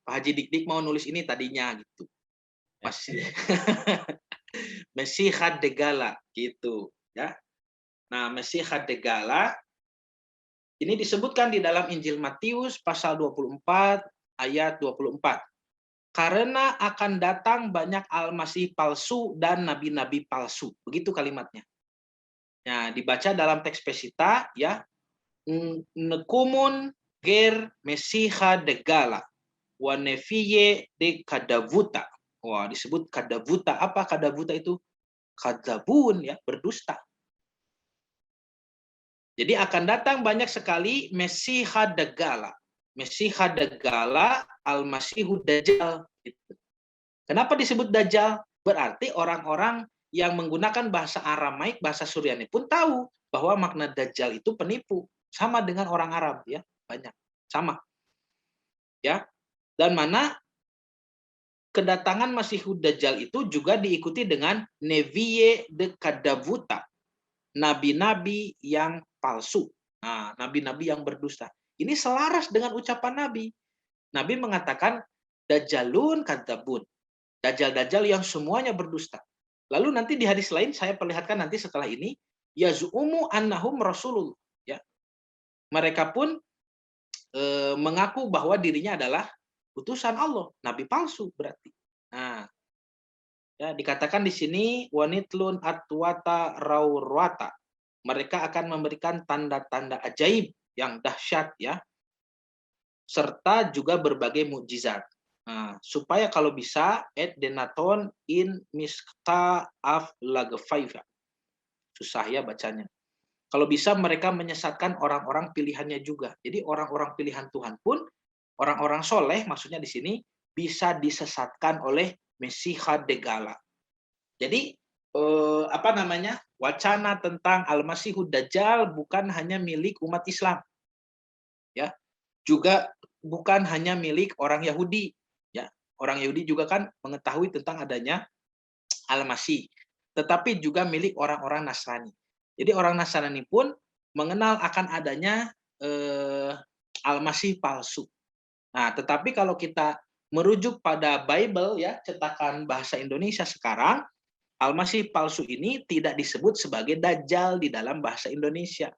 Pak Haji Dik-Dik mau nulis ini tadinya gitu. Masih Mesihad Degala gitu ya. Nah, Mesihad Degala ini disebutkan di dalam Injil Matius pasal 24 ayat 24. Karena akan datang banyak Al-Masih palsu dan nabi-nabi palsu. Begitu kalimatnya. Nah, dibaca dalam teks Pesita ya, nekumun ger mesiha degala wa nefiye de kadavuta. Wah, disebut kadavuta. Apa kadavuta itu? Kadzabun ya, berdusta. Jadi akan datang banyak sekali mesiha degala. Mesiha degala al-masihu dajjal. Kenapa disebut dajjal? Berarti orang-orang yang menggunakan bahasa Aramaik, bahasa Suryani pun tahu bahwa makna dajjal itu penipu. Sama dengan orang Arab ya, banyak. Sama. Ya. Dan mana kedatangan Masihud Dajjal itu juga diikuti dengan Neviye de Kadavuta. Nabi-nabi yang palsu. Nah, nabi-nabi yang berdusta. Ini selaras dengan ucapan Nabi. Nabi mengatakan Dajjalun kadzabun. Dajjal-dajjal yang semuanya berdusta. Lalu nanti di hadis lain saya perlihatkan nanti setelah ini, yazumu annahum rasulullah. Ya. Mereka pun mengaku bahwa dirinya adalah utusan Allah, nabi palsu berarti. Nah, ya dikatakan di sini wanitlun atwata raurwata. Mereka akan memberikan tanda-tanda ajaib yang dahsyat ya, serta juga berbagai mukjizat. Nah, supaya kalau bisa denaton in miska af lagfaifa. Susah ya bacanya. Kalau bisa mereka menyesatkan orang-orang pilihannya juga. Jadi orang-orang pilihan Tuhan pun, orang-orang soleh maksudnya di sini, bisa disesatkan oleh Mesiha Degala. Jadi wacana tentang Al-Masihud Dajjal bukan hanya milik umat Islam, ya, juga bukan hanya milik orang Yahudi, ya. Orang Yahudi juga kan mengetahui tentang adanya Al-Masih, tetapi juga milik orang-orang Nasrani. Jadi orang Nasrani pun mengenal akan adanya Al-Masih palsu. Nah, tetapi kalau kita merujuk pada Bible ya, cetakan bahasa Indonesia sekarang, Al-Masih palsu ini tidak disebut sebagai Dajjal di dalam bahasa Indonesia.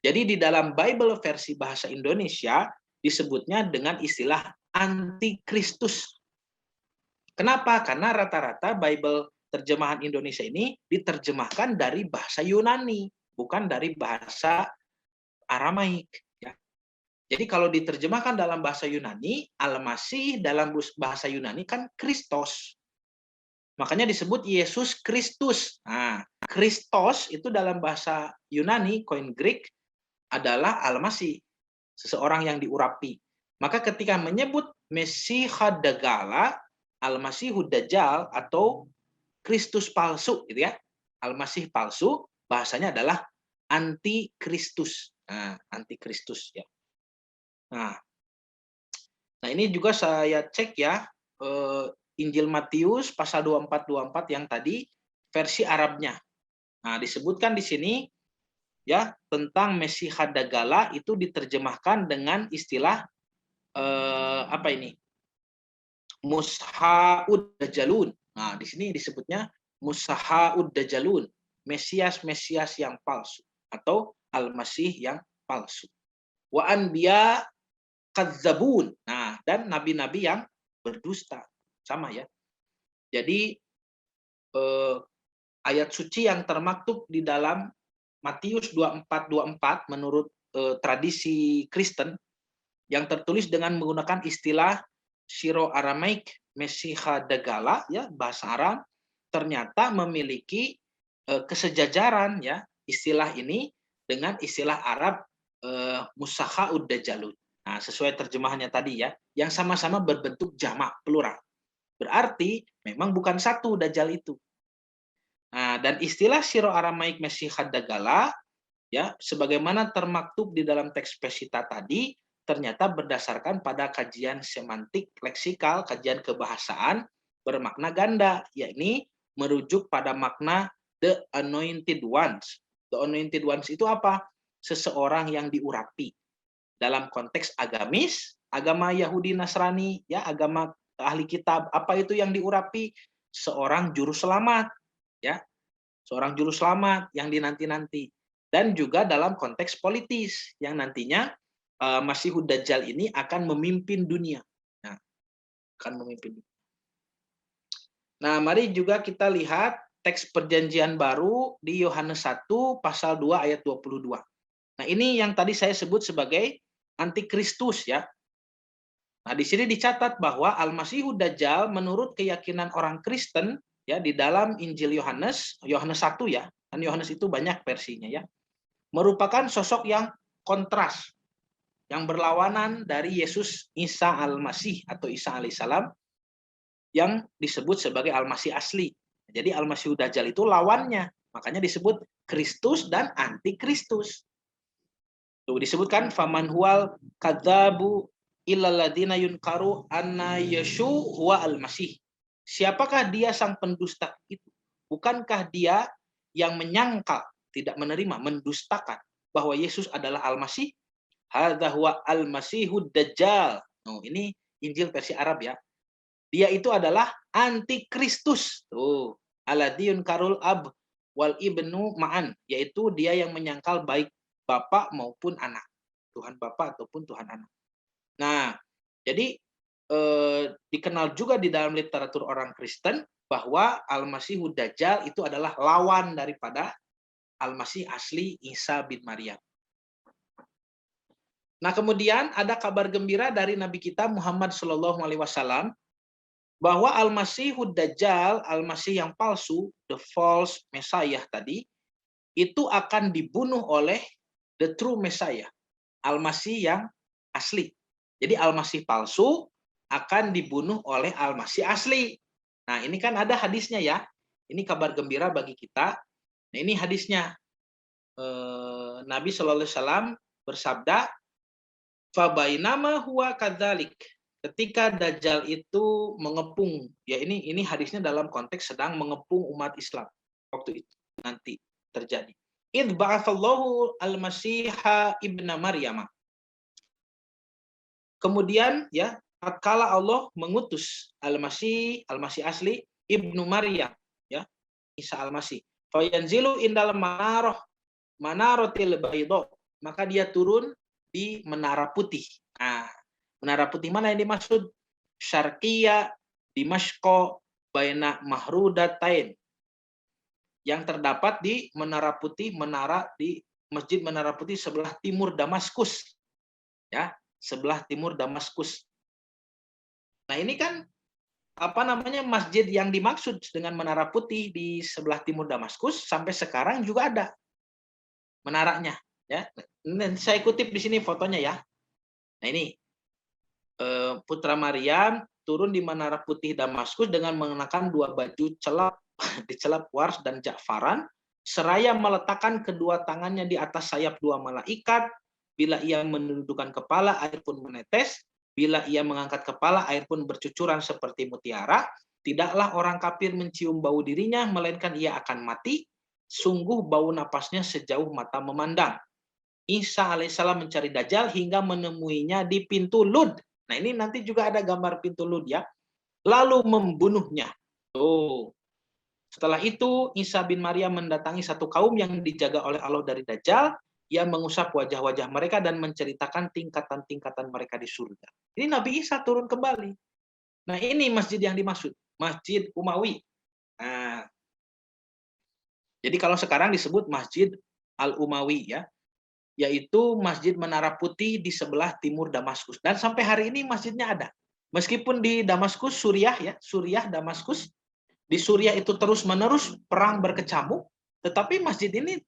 Jadi di dalam Bible versi bahasa Indonesia disebutnya dengan istilah antikristus. Kenapa? Karena rata-rata Bible terjemahan Indonesia ini diterjemahkan dari bahasa Yunani, bukan dari bahasa Aramaik. Ya. Jadi kalau diterjemahkan dalam bahasa Yunani, Al-Masih dalam bahasa Yunani kan Kristos. Makanya disebut Yesus Kristus. Nah, Kristos itu dalam bahasa Yunani, koin Greek, adalah Al-Masih, seseorang yang diurapi. Maka ketika menyebut Mesiha Dagala, Al-Masihud Dajjal atau Kristus palsu gitu ya. Al-Masih palsu bahasanya adalah antikristus. Nah, antikristus ya. Nah, ini juga saya cek ya Injil Matius pasal 24 yang tadi versi Arabnya. Nah, disebutkan di sini ya tentang Mesiha Dagala itu diterjemahkan dengan istilah apa ini? Mushaud Dajjalun. Nah, di sini disebutnya Mushaud Dajjalun, Mesias yang palsu atau Al-Masih yang palsu. Wa anbiya kadzabun. Nah, dan nabi-nabi yang berdusta. Sama ya. Jadi ayat suci yang termaktub di dalam Matius 24:24 menurut tradisi Kristen yang tertulis dengan menggunakan istilah Syro Aramaik Mesiha Dagala ya bahasa Arab ternyata memiliki kesejajaran ya istilah ini dengan istilah Arab Musahaud Dajjalun. Nah, sesuai terjemahannya tadi ya, yang sama-sama berbentuk jamak plural. Berarti memang bukan satu Dajjal itu. Nah, dan istilah Syro Aramaik Mesiha Dagala ya sebagaimana termaktub di dalam teks Pesita tadi ternyata berdasarkan pada kajian semantik leksikal, kajian kebahasaan bermakna ganda, yakni merujuk pada makna the anointed ones. The anointed ones itu apa? Seseorang yang diurapi. Dalam konteks agamis, agama Yahudi Nasrani, ya agama ahli kitab, apa itu yang diurapi? Seorang juru selamat, ya. Seorang juru selamat yang dinanti-nanti. Dan juga dalam konteks politis yang nantinya Masihud Dajjal ini akan memimpin dunia. Nah, akan memimpin. Nah, mari juga kita lihat teks perjanjian baru di Yohanes 1 pasal 2 ayat 22. Nah, ini yang tadi saya sebut sebagai antikristus ya. Nah, di sini dicatat bahwa Al-Masihud Dajjal menurut keyakinan orang Kristen ya di dalam Injil Yohanes, Yohanes 1 ya. Dan Yohanes itu banyak versinya ya. Merupakan sosok yang kontras, yang berlawanan dari Yesus Isa Al-Masih atau Isa alaihissalam yang disebut sebagai Al-Masih asli. Jadi Al-Masih Dajjal itu lawannya. Makanya disebut Kristus dan antikristus. Tuh disebutkan faman huwal kadzabu illal ladzina yunkaru anna yashu huwa al-masih. Siapakah dia sang pendusta itu? Bukankah dia yang menyangkal, tidak menerima, mendustakan bahwa Yesus adalah Al-Masih? Hadza huwa al-Masihud Dajjal. Oh, ini Injil versi Arab ya. Dia itu adalah antikristus. Tuh, alladzi karul ab wal ibnu ma'an, yaitu dia yang menyangkal baik bapak maupun anak. Tuhan Bapa ataupun Tuhan Anak. Nah, jadi dikenal juga di dalam literatur orang Kristen bahwa Al-Masihud Dajjal itu adalah lawan daripada Al-Masih asli Isa bin Maryam. Nah, kemudian ada kabar gembira dari Nabi kita Muhammad SAW bahwa Al-Masihud Dajjal, Al-Masih yang palsu, the false Messiah tadi, itu akan dibunuh oleh the true Messiah, Al-Masih yang asli. Jadi Al-Masih palsu akan dibunuh oleh Al-Masih asli. Nah, ini kan ada hadisnya ya. Ini kabar gembira bagi kita. Nah, ini hadisnya. Nabi SAW bersabda, "Fabainama huwa kadzalik." Ketika Dajjal itu mengepung, ya ini hadisnya dalam konteks sedang mengepung umat Islam waktu itu nanti terjadi. Idz ba'atsallahu al-Masiha ibna Maryam. Kemudian ya, tatkala Allah mengutus Al-Masih asli ibnu Maryam, ya, Isa Al-Masih. Fayanzilu indal manarotil baydho, maka dia turun di menara putih. Nah, menara putih mana yang dimaksud? Syarqiyya Dimashq baina mahrudatain, yang terdapat di menara putih, Masjid Menara Putih sebelah timur Damaskus. Ya, sebelah timur Damaskus. Nah, ini kan masjid yang dimaksud dengan menara putih di sebelah timur Damaskus sampai sekarang juga ada menaranya, ya. Saya kutip di sini fotonya ya. Nah, ini Putra Maryam turun di menara putih Damaskus dengan mengenakan dua baju dicelap wars dan ja'faran, seraya meletakkan kedua tangannya di atas sayap dua malaikat. Bila ia menundukkan kepala, air pun menetes. Bila ia mengangkat kepala, air pun bercucuran seperti mutiara. Tidaklah orang kafir mencium bau dirinya, melainkan ia akan mati. Sungguh bau napasnya sejauh mata memandang. Isa alaihissalam mencari Dajjal hingga menemuinya di pintu Lud. Nah, ini nanti juga ada gambar pintu Lud ya. Lalu membunuhnya. Tuh. Setelah itu, Isa bin Maryam mendatangi satu kaum yang dijaga oleh Allah dari Dajjal. Ia mengusap wajah-wajah mereka dan menceritakan tingkatan-tingkatan mereka di surga. Ini Nabi Isa turun kembali. Nah, ini masjid yang dimaksud. Masjid Umawi. Nah, jadi kalau sekarang disebut Masjid Al-Umawi ya. Yaitu Masjid Menara Putih di sebelah timur Damaskus. Dan sampai hari ini masjidnya ada. Meskipun di Damaskus, Suriah, Damaskus, di Suriah itu terus-menerus perang berkecamuk, tetapi masjid ini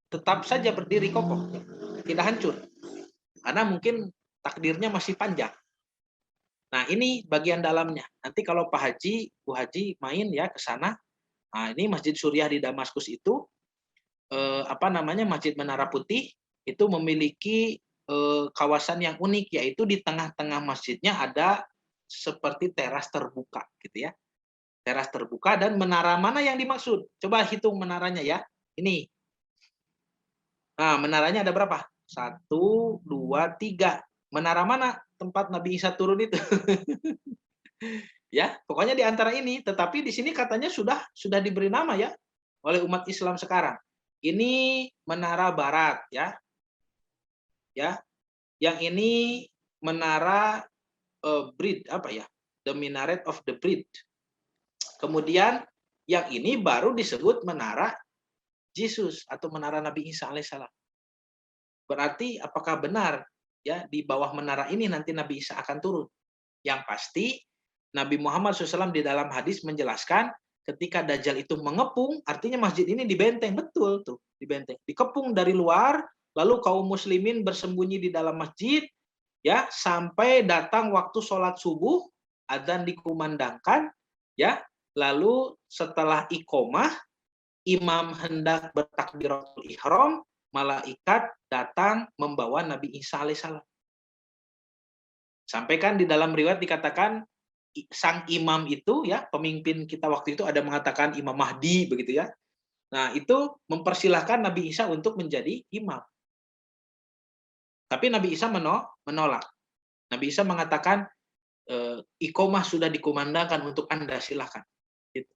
tetap saja berdiri kokoh, tidak hancur. Karena mungkin takdirnya masih panjang. Nah, ini bagian dalamnya. Nanti kalau Pak Haji, Bu Haji main ya ke sana. Nah, ini Masjid Suriah di Damaskus itu Masjid Menara Putih itu memiliki kawasan yang unik, yaitu di tengah-tengah masjidnya ada seperti teras terbuka gitu ya. Teras terbuka. Dan menara mana yang dimaksud? Coba hitung menaranya ya. Ini. Nah, menaranya ada berapa? 1, 2, 3. Menara mana tempat Nabi Isa turun itu? Ya, pokoknya di antara ini. Tetapi di sini katanya sudah diberi nama ya oleh umat Islam sekarang. Ini menara barat ya. Ya. Yang ini menara bridge The minaret of the bridge. Kemudian Yang ini baru disebut menara Yesus atau menara Nabi Isa alaihissalam. Berarti apakah benar ya di bawah menara ini nanti Nabi Isa akan turun? Yang pasti Nabi Muhammad SAW di dalam hadis menjelaskan ketika Dajjal itu mengepung, artinya masjid ini dibenteng, betul tuh, dibenteng. Dikepung dari luar, lalu kaum muslimin bersembunyi di dalam masjid, ya, sampai datang waktu sholat subuh, adzan dikumandangkan, ya, lalu setelah iqomah, imam hendak bertakbiratul ihram, malaikat datang membawa Nabi Isa alaihissalam. Sampai kan di dalam riwayat dikatakan sang imam itu ya, pemimpin kita waktu itu ada mengatakan Imam Mahdi begitu ya. Nah, itu mempersilahkan Nabi Isa untuk menjadi imam. Tapi Nabi Isa menolak. Nabi Isa mengatakan iqomah sudah dikumandangkan untuk Anda, silahkan. Gitu.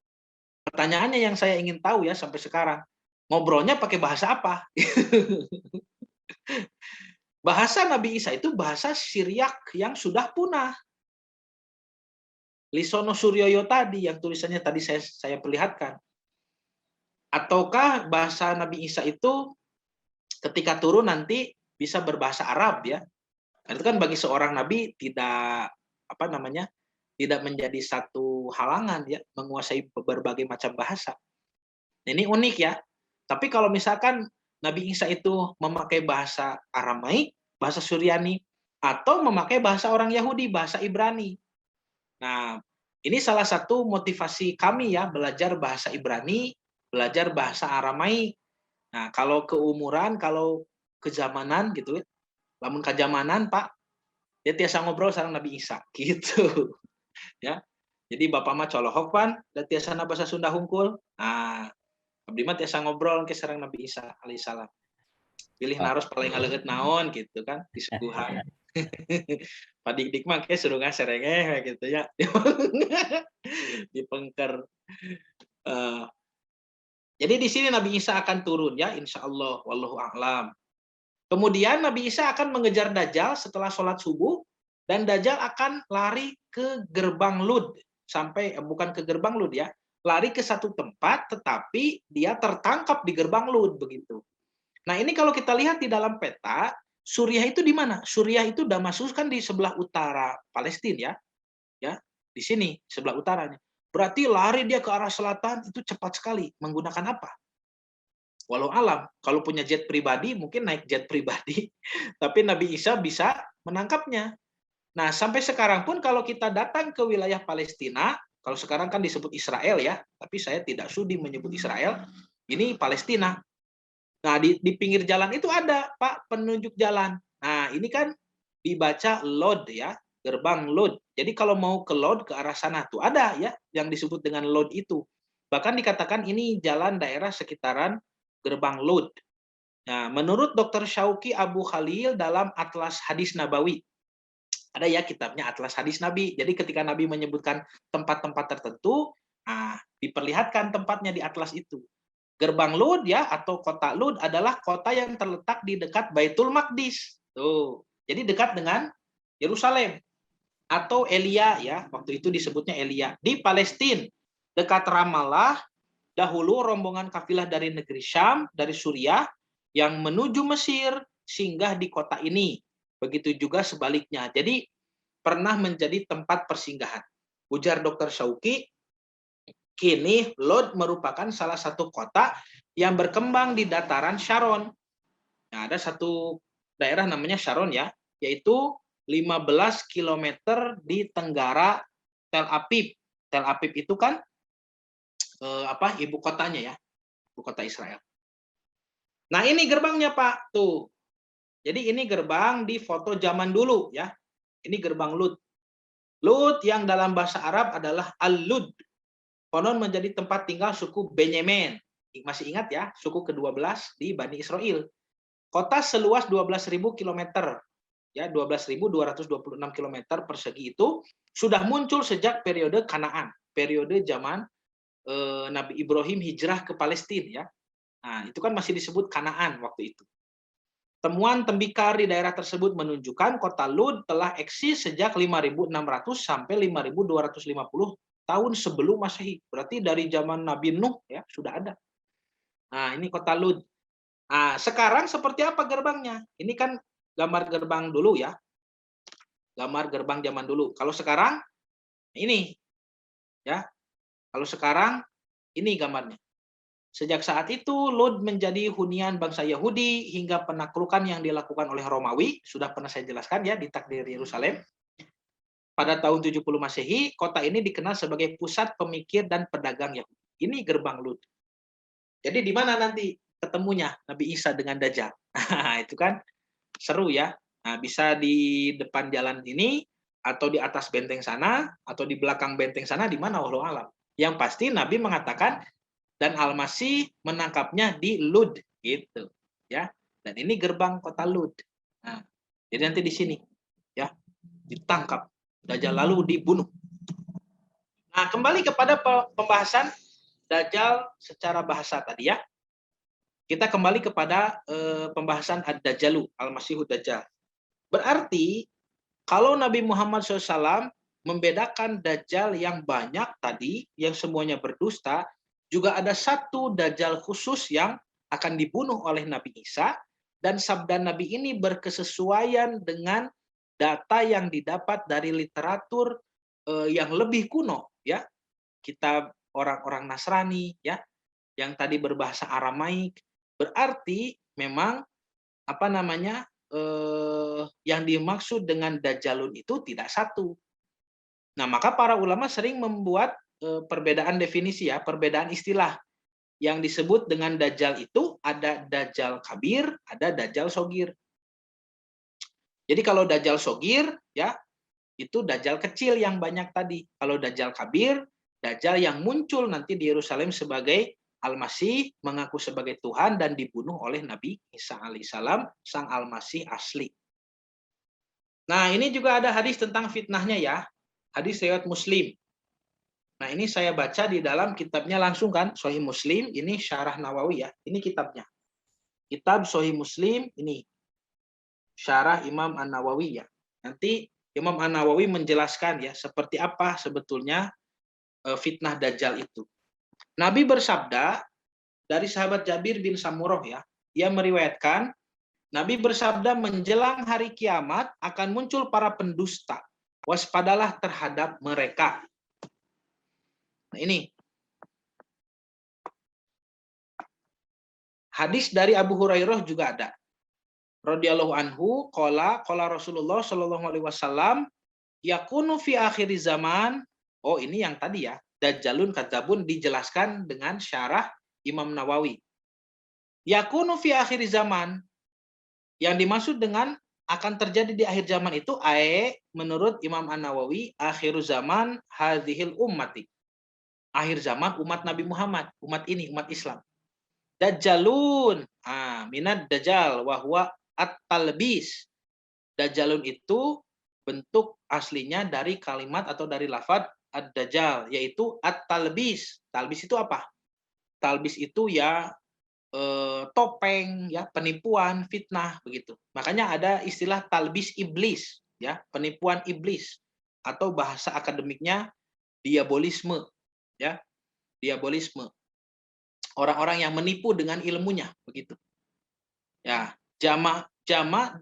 Pertanyaannya yang saya ingin tahu ya sampai sekarang, ngobrolnya pakai bahasa apa? Bahasa Nabi Isa itu bahasa Syriak yang sudah punah. Lisono Suryoyo tadi yang tulisannya tadi saya perlihatkan. Ataukah bahasa Nabi Isa itu ketika turun nanti bisa berbahasa Arab ya? Itu kan bagi seorang nabi tidak apa namanya? Tidak menjadi satu halangan ya menguasai berbagai macam bahasa. Ini unik ya. Tapi kalau misalkan Nabi Isa itu memakai bahasa Aramaik, bahasa Suryani, atau memakai bahasa orang Yahudi, bahasa Ibrani. Nah, ini salah satu motivasi kami ya, belajar bahasa Ibrani, belajar bahasa Aramaik. Nah, kalau keumuran, kalau kezamanan gitu ya, lamun kejamanan Pak, dia tiasa ngobrol sama Nabi Isa, gitu. Ya. Jadi Bapak mah colohok pan, dan tiasa bahasa Sunda hungkul. Nah, abdi mah tiasa ngobrol ke sareng Nabi Isa alaihissalam. Pilih naros paling ngaleget naon gitu kan, disuguhan. Pak Dik-dik mah kayak suruh serengeh gitu ya. Dipengker. Jadi di sini Nabi Isa akan turun ya, insya Allah, wallahu a'lam. Kemudian Nabi Isa akan mengejar Dajjal setelah sholat subuh, dan Dajjal akan lari ke gerbang Lud, sampai bukan ke gerbang Lud ya, lari ke satu tempat, tetapi dia tertangkap di gerbang Lud begitu. Nah ini kalau kita lihat di dalam peta, Suriah itu di mana? Suriah itu Damaskus kan di sebelah utara Palestina ya, di sini sebelah utaranya. Berarti lari dia ke arah selatan itu cepat sekali. Menggunakan apa? Walau alam, kalau punya jet pribadi mungkin naik jet pribadi, tapi Nabi Isa bisa menangkapnya. Nah, sampai sekarang pun kalau kita datang ke wilayah Palestina, kalau sekarang kan disebut Israel ya, tapi saya tidak sudi menyebut Israel, ini Palestina. Nah, di pinggir jalan itu ada, Pak, penunjuk jalan. Nah, ini kan dibaca Lod ya, gerbang Lod. Jadi kalau mau ke Lod, ke arah sana tuh ada ya, yang disebut dengan Lod itu. Bahkan dikatakan ini jalan daerah sekitaran gerbang Lod. Nah, menurut Dr. Syauqi Abu Khalil dalam Atlas Hadis Nabawi, ada ya kitabnya Atlas Hadis Nabi. Jadi ketika Nabi menyebutkan tempat-tempat tertentu, diperlihatkan tempatnya di atlas itu. Gerbang Lud ya atau kota Lud adalah kota yang terletak di dekat Baitul Maqdis. Tuh. Jadi dekat dengan Yerusalem atau Elia ya, waktu itu disebutnya Elia di Palestina, dekat Ramallah. Dahulu rombongan kafilah dari negeri Syam, dari Suriah yang menuju Mesir singgah di kota ini. Begitu juga sebaliknya. Jadi pernah menjadi tempat persinggahan. Ujar Dr. Syauqi, kini Lod merupakan salah satu kota yang berkembang di dataran Sharon. Nah, ada satu daerah namanya Sharon ya, yaitu 15 km di tenggara Tel Aviv. Tel Aviv itu kan ibu kotanya ya, ibu kota Israel. Nah, ini gerbangnya Pak, tuh. Jadi ini gerbang di foto zaman dulu ya. Ini gerbang Lud. Lud yang dalam bahasa Arab adalah Al-Lud. Konon menjadi tempat tinggal suku Benyamin. Masih ingat ya, suku ke-12 di Bani Israel. Kota seluas 12.000 km, ya 12.226 km persegi itu sudah muncul sejak periode Kanaan, periode zaman Nabi Ibrahim hijrah ke Palestina ya. Nah, itu kan masih disebut Kanaan waktu itu. Temuan tembikar di daerah tersebut menunjukkan kota Lud telah eksis sejak 5.600 sampai 5.250 tahun sebelum Masehi. Berarti dari zaman Nabi Nuh ya sudah ada. Nah, ini kota Lud. Nah, sekarang seperti apa gerbangnya? Ini kan gambar gerbang dulu ya. Gambar gerbang zaman dulu. Kalau sekarang ini ya. Kalau sekarang ini gambarnya. Sejak saat itu, Lud menjadi hunian bangsa Yahudi hingga penaklukan yang dilakukan oleh Romawi. Sudah pernah saya jelaskan ya di takdir Yerusalem. Pada tahun 70 Masehi, kota ini dikenal sebagai pusat pemikir dan pedagang Yahudi. Ini gerbang Lud. Jadi di mana nanti ketemunya Nabi Isa dengan Dajjal? Itu kan seru ya. Nah, bisa di depan jalan ini, atau di atas benteng sana, atau di belakang benteng sana, di mana wallahu alam. Yang pasti Nabi mengatakan dan Al-Masih menangkapnya di Lud gitu ya. Dan ini gerbang kota Lud. Nah, jadi nanti di sini ya ditangkap Dajjal lalu dibunuh. Nah, kembali kepada pembahasan Dajjal secara bahasa tadi ya. Kita kembali kepada pembahasan Ad-Dajjalu, Al-Masihud Dajjal. Berarti kalau Nabi Muhammad SAW membedakan Dajjal yang banyak tadi, yang semuanya berdusta, juga ada satu Dajjal khusus yang akan dibunuh oleh Nabi Isa, dan sabda Nabi ini berkesesuaian dengan data yang didapat dari literatur yang lebih kuno, ya, kitab orang-orang Nasrani, ya, yang tadi berbahasa Aramaik. Berarti memang apa namanya yang dimaksud dengan Dajjalun itu tidak satu. Nah, maka para ulama sering membuat perbedaan definisi ya, perbedaan istilah. Yang disebut dengan Dajjal itu ada Dajjal Kabir, ada Dajjal Sogir. Jadi kalau Dajjal Sogir ya, itu Dajjal kecil yang banyak tadi. Kalau Dajjal Kabir, Dajjal yang muncul nanti di Yerusalem sebagai Al-Masih, mengaku sebagai Tuhan dan dibunuh oleh Nabi Isa alaihissalam, sang Al-Masih asli. Nah, ini juga ada hadis tentang fitnahnya ya. Hadis riwayat Muslim. Nah, ini saya baca di dalam kitabnya langsung kan, Sahih Muslim, ini Syarah Nawawi ya. Ini kitabnya. Kitab Sahih Muslim ini Syarah Imam An-Nawawi ya. Nanti Imam An-Nawawi menjelaskan ya seperti apa sebetulnya fitnah Dajjal itu. Nabi bersabda dari sahabat Jabir bin Samurah ya, ia meriwayatkan Nabi bersabda menjelang hari kiamat akan muncul para pendusta. Waspadalah terhadap mereka. Nah, ini hadis dari Abu Hurairah juga ada. Radhiyallahu anhu qala Rasulullah sallallahu alaihi wasallam yakunu fi akhir zaman. Oh, ini yang tadi ya. Dajjalun kadzabun dijelaskan dengan syarah Imam Nawawi. Yakunu fi akhir zaman. Yang dimaksud dengan akan terjadi di akhir zaman itu menurut Imam An-Nawawi akhiru zaman hadhil ummati. Akhir zaman umat Nabi Muhammad, umat ini, umat Islam. Dajjalun, minad dajjal wa huwa at-talbis. Dajjalun itu bentuk aslinya dari kalimat atau dari lafaz ad-dajjal, yaitu at-talbis. Talbis itu apa? Talbis itu ya topeng, ya, penipuan, fitnah begitu. Makanya ada istilah talbis iblis, ya, penipuan iblis, atau bahasa akademiknya diabolisme, ya, diabolisme. Orang-orang yang menipu dengan ilmunya begitu. Ya, jamak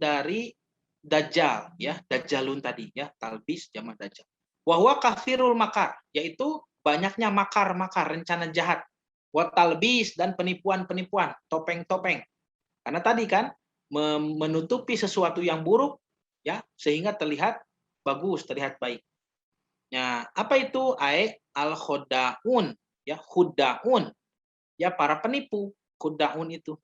dari dajjal, ya, dajjalun tadi, ya, talbis jamak dajjal. Wa huwa kathirul makar, yaitu banyaknya makar-makar, rencana jahat. Wa talbis dan penipuan-penipuan, topeng-topeng. Karena tadi kan menutupi sesuatu yang buruk ya sehingga terlihat bagus, terlihat baik. Nah, apa itu al-khudaun, ya, khudaun. Ya, para penipu, khudaun itu.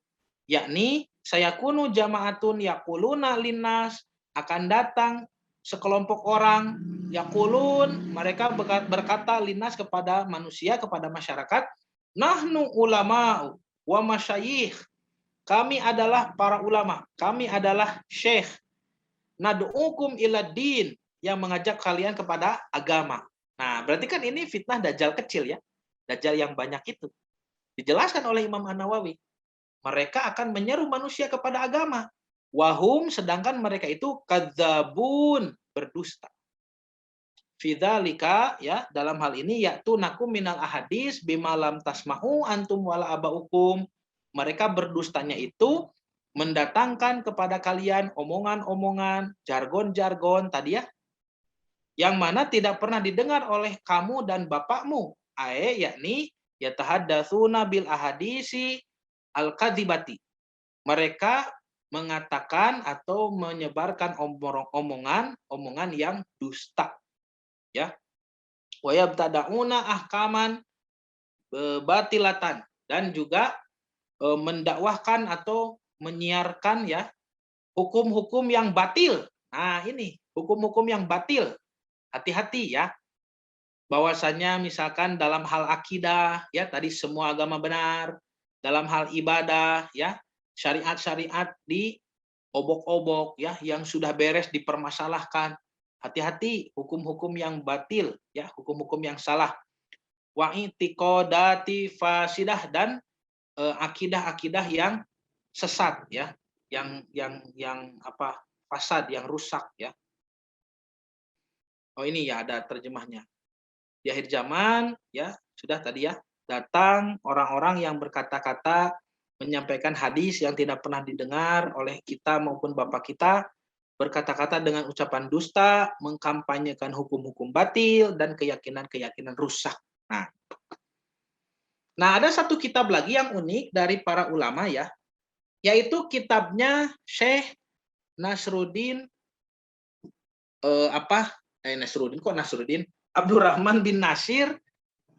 Yakni sayakunu jama'atun yaquluna linnas, akan datang sekelompok orang yaqulun, mereka berkata linnas kepada manusia, kepada masyarakat, nahnu ulama wa masyayikh, kami adalah para ulama, kami adalah syekh, nad'ukum ila din, yang mengajak kalian kepada agama. Nah, berarti kan ini fitnah dajjal kecil ya. Dajjal yang banyak itu. Dijelaskan oleh Imam An-Nawawi. Mereka akan menyeru manusia kepada agama. Wahum, sedangkan mereka itu kadzabun, berdusta. Fidzalika, ya, dalam hal ini ya'tunakum minal ahadis bima lam tasma'u antum wala abaukum. Mereka berdustanya itu mendatangkan kepada kalian omongan-omongan, jargon-jargon tadi ya, yang mana tidak pernah didengar oleh kamu dan bapakmu. Yakni yatahaddatsuna bil ahadisi al-kadzibati. Mereka mengatakan atau menyebarkan omongan yang dusta, ya. Wa yabtada'una ahkaman batilatan, dan juga mendakwahkan atau menyiarkan, ya, hukum-hukum yang batil. Nah, ini hukum-hukum yang batil. Hati-hati ya. Bahwasanya misalkan dalam hal akidah, ya, tadi semua agama benar, dalam hal ibadah, ya, syariat-syariat di obok-obok, ya, yang sudah beres dipermasalahkan. Hati-hati hukum-hukum yang batil, ya, hukum-hukum yang salah. Wa i'tiqadati fasidah, dan akidah-akidah yang sesat, ya, yang apa, fasad, yang rusak, ya. Oh, ini ya ada terjemahnya. Di akhir zaman, ya, sudah tadi ya, datang orang-orang yang berkata-kata, menyampaikan hadis yang tidak pernah didengar oleh kita maupun bapak kita, berkata-kata dengan ucapan dusta, mengkampanyekan hukum-hukum batil dan keyakinan-keyakinan rusak. Nah, ada satu kitab lagi yang unik dari para ulama, ya, yaitu kitabnya Syekh Nasruddin, Nasruddin, kok Nasruddin? Abdurrahman bin Nasir,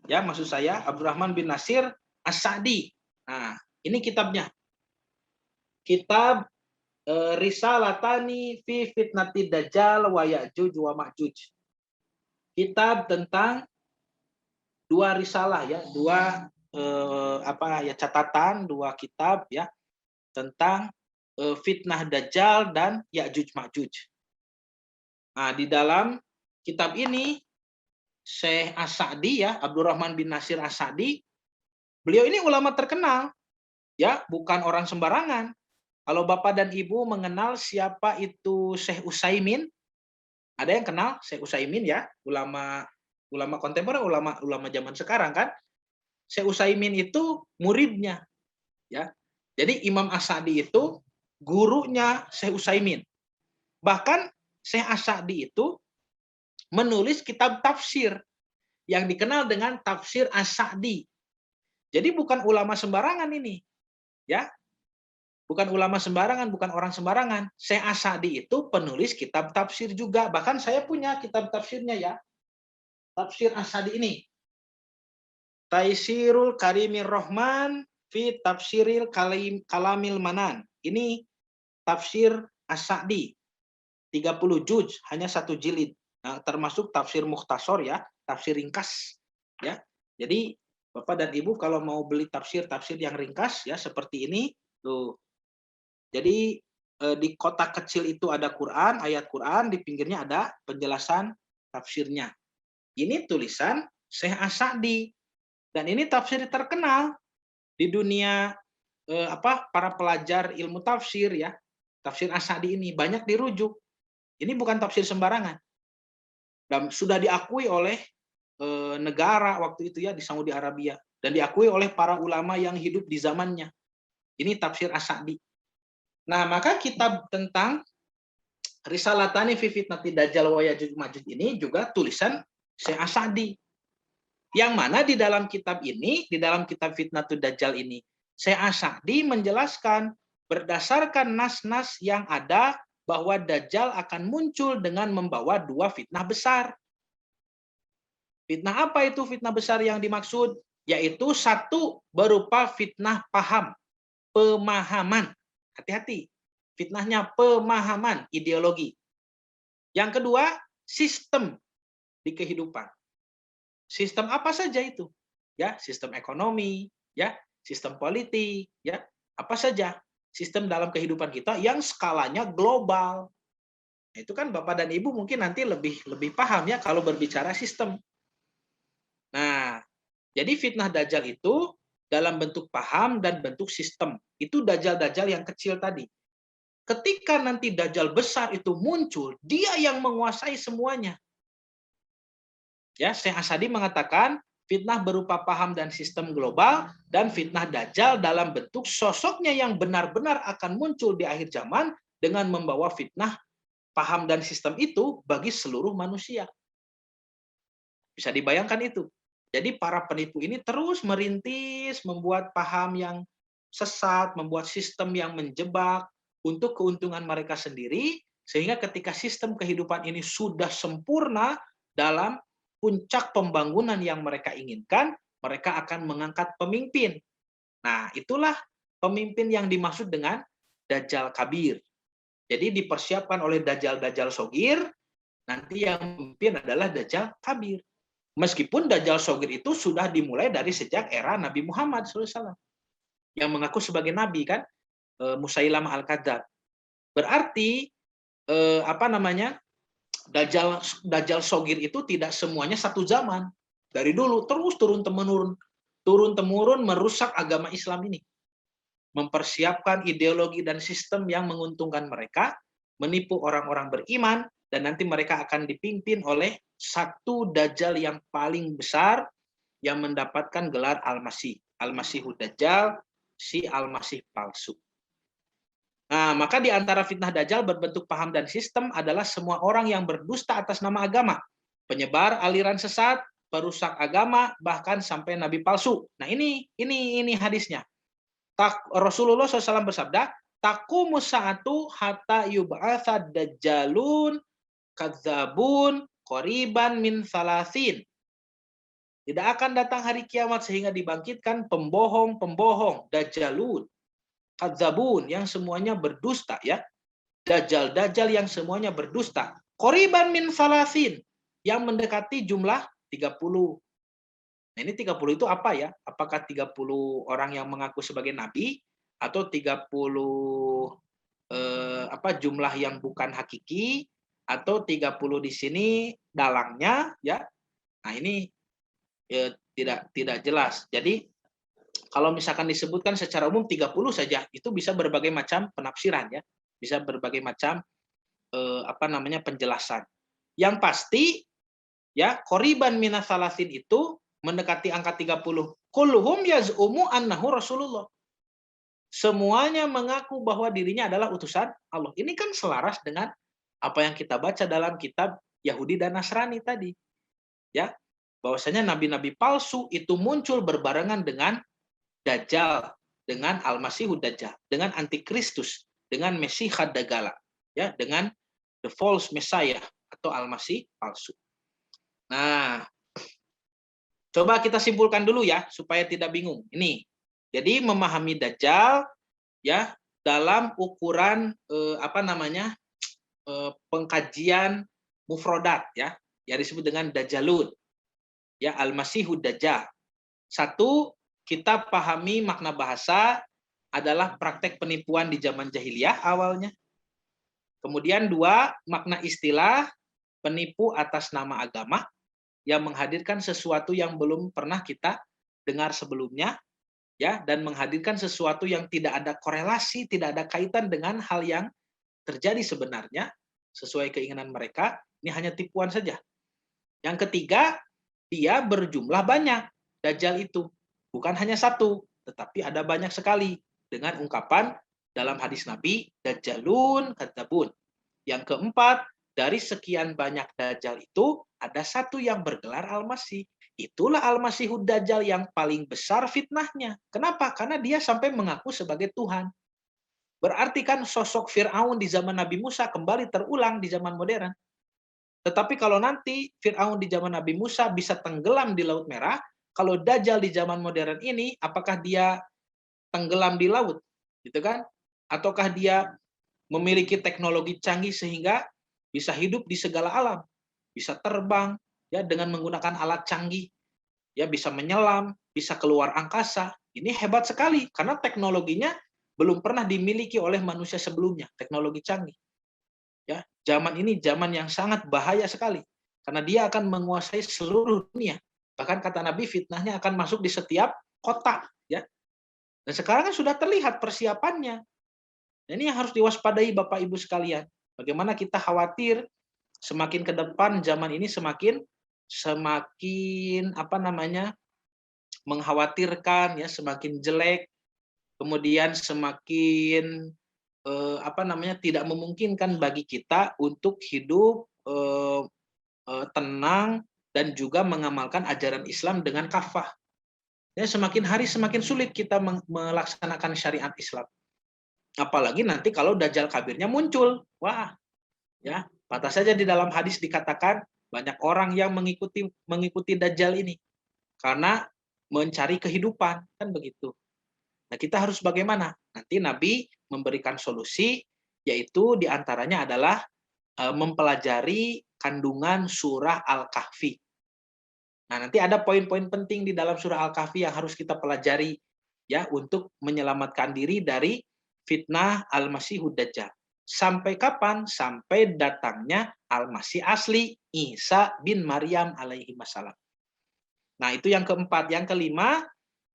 ya, maksud saya Abdurrahman bin Nasir As-Sa'di. Nah, ini kitabnya. Kitab Risalatani fi fitnati dajjal wa ya'juj wa ma'juj. Kitab tentang dua risalah, ya, dua catatan, dua kitab, ya, tentang fitnah dajjal dan Ya'juj Ma'juj. Nah, di dalam kitab ini Syekh As-Sa'di, ya, Abdurrahman bin Nasir As-Sa'di, beliau ini ulama terkenal, ya, bukan orang sembarangan. Kalau Bapak dan Ibu mengenal siapa itu Syekh Utsaimin, ada yang kenal Syekh Utsaimin, ya, ulama kontemporer, ulama zaman sekarang kan. Syekh Utsaimin itu muridnya, ya. Jadi Imam As-Sa'di itu gurunya Syekh Utsaimin. Bahkan Syekh As-Sa'di itu menulis kitab tafsir yang dikenal dengan tafsir As-Sa'di. Jadi bukan ulama sembarangan ini, ya. Bukan ulama sembarangan, bukan orang sembarangan. Syekh As-Sa'di itu penulis kitab tafsir juga. Bahkan saya punya kitab tafsirnya, ya. Tafsir As-Sa'di ini. Taisirul Karimir Rahman fi Tafsiril Kalamil Manan. Ini tafsir As-Sa'di. 30 juz, hanya 1 jilid. Nah, termasuk tafsir mukhtasar, ya, tafsir ringkas, ya. Jadi Bapak dan Ibu kalau mau beli tafsir yang ringkas, ya, seperti ini tuh. Jadi di kotak kecil itu ada Quran, ayat Quran, di pinggirnya ada penjelasan tafsirnya. Ini tulisan Syekh As-Sa'di, dan ini tafsir terkenal di dunia para pelajar ilmu tafsir, ya. Tafsir As-Sa'di ini banyak dirujuk. Ini bukan tafsir sembarangan. Dan sudah diakui oleh negara waktu itu, ya, di Saudi Arabia, dan diakui oleh para ulama yang hidup di zamannya. Ini tafsir As-Sa'di. Nah, maka kitab tentang Risalatani fi fitnati dajjal wa ya'juj ma'juj ini juga tulisan Syekh As-Sa'di. Yang mana di dalam kitab ini, di dalam kitab Fitnatud Dajjal ini, Syekh As-Sa'di menjelaskan berdasarkan nas-nas yang ada bahwa Dajjal akan muncul dengan membawa 2 fitnah besar. Fitnah apa itu fitnah besar yang dimaksud? Yaitu 1 berupa fitnah paham, pemahaman. Hati-hati, fitnahnya pemahaman, ideologi. Yang kedua, sistem di kehidupan. Sistem apa saja itu? Ya, sistem ekonomi, ya, sistem politik, ya, apa saja sistem dalam kehidupan kita yang skalanya global. Nah, itu kan Bapak dan Ibu mungkin nanti lebih paham, ya, kalau berbicara sistem. Nah, jadi fitnah dajjal itu dalam bentuk paham dan bentuk sistem. Itu dajjal-dajjal yang kecil tadi. Ketika nanti dajjal besar itu muncul, dia yang menguasai semuanya. Ya, Syekh Asadi mengatakan fitnah berupa paham dan sistem global dan fitnah Dajjal dalam bentuk sosoknya yang benar-benar akan muncul di akhir zaman dengan membawa fitnah paham dan sistem itu bagi seluruh manusia. Bisa dibayangkan itu. Jadi para penipu ini terus merintis, membuat paham yang sesat, membuat sistem yang menjebak untuk keuntungan mereka sendiri, sehingga ketika sistem kehidupan ini sudah sempurna dalam puncak pembangunan yang mereka inginkan, mereka akan mengangkat pemimpin. Nah, itulah pemimpin yang dimaksud dengan Dajjal Kabir. Jadi dipersiapkan oleh Dajjal-Dajjal Sogir, nanti yang memimpin adalah Dajjal Kabir. Meskipun Dajjal Sogir itu sudah dimulai dari sejak era Nabi Muhammad SAW yang mengaku sebagai nabi kan, Musailamah Al-Kadzdzab. Berarti Dajjal Sogir itu tidak semuanya satu zaman. Dari dulu terus turun temurun merusak agama Islam ini. Mempersiapkan ideologi dan sistem yang menguntungkan mereka, menipu orang-orang beriman, dan nanti mereka akan dipimpin oleh satu Dajjal yang paling besar yang mendapatkan gelar Al-Masih. Al-Masihud Dajjal, si Al-Masih palsu. Nah, maka di antara fitnah Dajjal berbentuk paham dan sistem adalah semua orang yang berdusta atas nama agama, penyebar aliran sesat, perusak agama, bahkan sampai nabi palsu. Nah, ini hadisnya. Rasulullah SAW bersabda, taqumu sa'atu hatta yub'atsa dajjalun kadzabun qoriban min salasin. Tidak akan datang hari kiamat sehingga dibangkitkan pembohong-pembohong, dajjalun, kadzabun yang semuanya berdusta ya. Dajjal-dajjal yang semuanya berdusta. Qoriban min salasin yang mendekati jumlah 30. Nah, ini 30 itu apa ya? Apakah 30 orang yang mengaku sebagai nabi atau 30 jumlah yang bukan hakiki atau 30 di sini dalangnya ya. Nah, ini tidak jelas. Jadi kalau misalkan disebutkan secara umum 30 saja itu bisa berbagai macam penafsiran ya. Bisa berbagai macam penjelasan. Yang pasti ya, qoriban minas salasin itu mendekati angka 30. Kulluhum yaz'umu annahu Rasulullah. Semuanya mengaku bahwa dirinya adalah utusan Allah. Ini kan selaras dengan apa yang kita baca dalam kitab Yahudi dan Nasrani tadi. Ya, bahwasanya nabi-nabi palsu itu muncul berbarengan dengan Dajjal, dengan Al-Masihud Dajjal, dengan Antikristus, dengan Mesihad Dagala, ya, dengan the false Messiah atau Al-Masih palsu. Nah, coba kita simpulkan dulu ya supaya tidak bingung. Ini. Jadi memahami Dajjal ya dalam ukuran pengkajian mufrodat ya, yang disebut dengan Dajjalun. Ya, Al-Masihud Dajjal. Satu, kita pahami makna bahasa adalah praktek penipuan di zaman jahiliyah awalnya. Kemudian dua, makna istilah penipu atas nama agama yang menghadirkan sesuatu yang belum pernah kita dengar sebelumnya, ya, dan menghadirkan sesuatu yang tidak ada korelasi, tidak ada kaitan dengan hal yang terjadi sebenarnya sesuai keinginan mereka. Ini hanya tipuan saja. Yang ketiga, dia berjumlah banyak. Dajjal itu bukan hanya satu, tetapi ada banyak sekali dengan ungkapan dalam hadis Nabi, Dajjalun kadzabun. Yang keempat, dari sekian banyak Dajjal itu, ada satu yang bergelar Al-Masih. Itulah Al-Masihud Dajjal yang paling besar fitnahnya. Kenapa? Karena dia sampai mengaku sebagai Tuhan. Berarti kan sosok Fir'aun di zaman Nabi Musa kembali terulang di zaman modern. Tetapi kalau nanti Fir'aun di zaman Nabi Musa bisa tenggelam di Laut Merah, kalau Dajjal di zaman modern ini, apakah dia tenggelam di laut? Gitu kan? Ataukah dia memiliki teknologi canggih sehingga bisa hidup di segala alam, bisa terbang ya dengan menggunakan alat canggih, ya bisa menyelam, bisa keluar angkasa. Ini hebat sekali karena teknologinya belum pernah dimiliki oleh manusia sebelumnya, teknologi canggih. Ya, zaman ini zaman yang sangat bahaya sekali karena dia akan menguasai seluruh dunia. Bahkan kata Nabi fitnahnya akan masuk di setiap kota, ya. Dan sekarang kan sudah terlihat persiapannya. Ini yang harus diwaspadai Bapak Ibu sekalian. Bagaimana kita khawatir semakin ke depan zaman ini semakin semakin mengkhawatirkan ya, semakin jelek, kemudian semakin tidak memungkinkan bagi kita untuk hidup tenang dan juga mengamalkan ajaran Islam dengan kafah. Ya, semakin hari semakin sulit kita melaksanakan syariat Islam. Apalagi nanti kalau Dajjal kabirnya muncul. Wah, ya, pantas saja di dalam hadis dikatakan banyak orang yang mengikuti Dajjal ini karena mencari kehidupan, kan begitu. Nah, kita harus bagaimana? Nanti Nabi memberikan solusi, yaitu diantaranya adalah mempelajari kandungan surah Al-Kahfi. Nah, nanti ada poin-poin penting di dalam surah Al-Kahfi yang harus kita pelajari ya untuk menyelamatkan diri dari fitnah Al-Masihud Dajjal. Sampai kapan? Sampai datangnya Al-Masih asli, Isa bin Maryam alaihi wassalam. Nah, itu yang keempat. Yang kelima,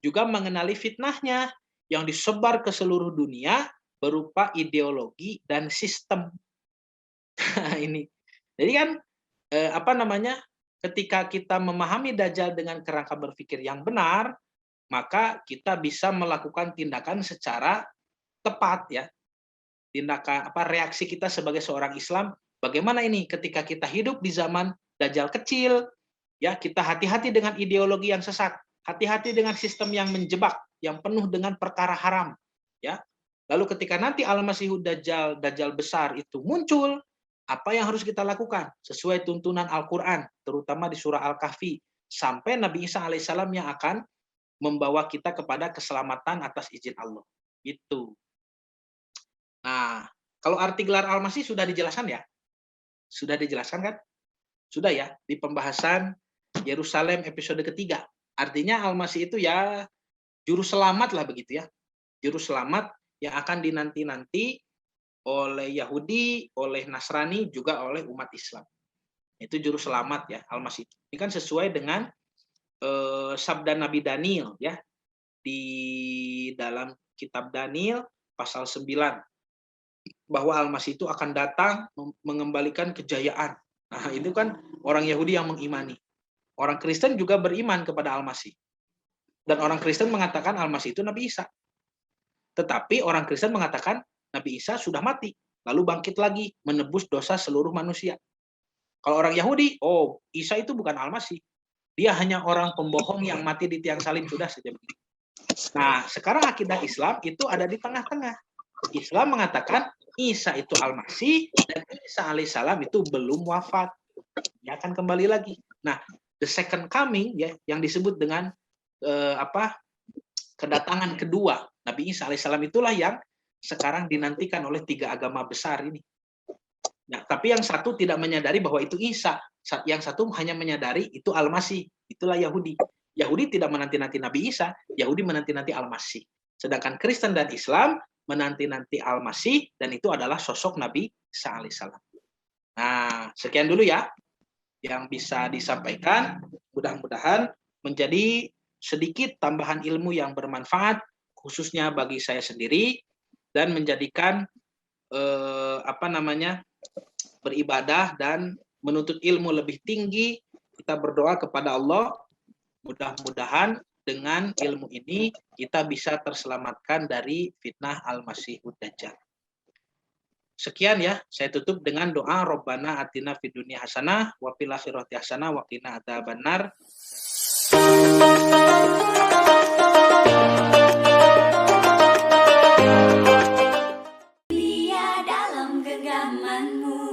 juga mengenali fitnahnya yang disebar ke seluruh dunia berupa ideologi dan sistem. Ini. Jadi kan ketika kita memahami Dajjal dengan kerangka berpikir yang benar, maka kita bisa melakukan tindakan secara tepat ya. Reaksi kita sebagai seorang Islam, bagaimana ini ketika kita hidup di zaman Dajjal kecil, ya kita hati-hati dengan ideologi yang sesat, hati-hati dengan sistem yang menjebak, yang penuh dengan perkara haram, ya. Lalu ketika nanti Al-Masihud Dajjal besar itu muncul, apa yang harus kita lakukan sesuai tuntunan Al-Qur'an, terutama di surah Al-Kahfi, sampai Nabi Isa alaihissalam yang akan membawa kita kepada keselamatan atas izin Allah. Itu. Nah, kalau arti gelar Al-Masih sudah dijelaskan ya? Sudah dijelaskan kan? Sudah ya, di pembahasan Yerusalem episode ketiga. Artinya Al-Masih itu ya juru selamat lah begitu ya. Juru selamat yang akan dinanti-nanti oleh Yahudi, oleh Nasrani, juga oleh umat Islam. Itu juru selamat ya, Al-Masih. Ini kan sesuai dengan sabda Nabi Daniel ya. Di dalam kitab Daniel pasal 9. Bahwa Al-Masih itu akan datang mengembalikan kejayaan. Nah, itu kan orang Yahudi yang mengimani. Orang Kristen juga beriman kepada Al-Masih. Dan orang Kristen mengatakan Al-Masih itu Nabi Isa. Tetapi orang Kristen mengatakan Nabi Isa sudah mati, lalu bangkit lagi menebus dosa seluruh manusia. Kalau orang Yahudi, Isa itu bukan Al-Masih. Dia hanya orang pembohong yang mati di tiang salib, sudah saja begitu. Nah, sekarang akidah Islam itu ada di tengah-tengah. Islam mengatakan Isa itu Al-Masih dan Isa alaihissalam itu belum wafat. Dia akan kembali lagi. Nah, the second coming ya yang disebut dengan kedatangan kedua Nabi Isa alaihissalam itulah yang sekarang dinantikan oleh tiga agama besar ini. Nah, tapi yang satu tidak menyadari bahwa itu Isa, yang satu hanya menyadari itu Al-Masih, itulah Yahudi. Yahudi tidak menanti-nanti Nabi Isa, Yahudi menanti-nanti Al-Masih. Sedangkan Kristen dan Islam menanti-nanti Al-Masih, dan itu adalah sosok Nabi Isa alaihissalam. Nah, sekian dulu ya yang bisa disampaikan. Mudah-mudahan menjadi sedikit tambahan ilmu yang bermanfaat, khususnya bagi saya sendiri, dan menjadikan beribadah dan menuntut ilmu lebih tinggi. Kita berdoa kepada Allah, mudah-mudahan dengan ilmu ini kita bisa terselamatkan dari fitnah Al-Masihud Dajjal. Sekian ya, saya tutup dengan doa Rabbana atina fid dunya hasanah wa fil akhirati hasanah wa qina adzabannar. Mulia dalam genggamanmu.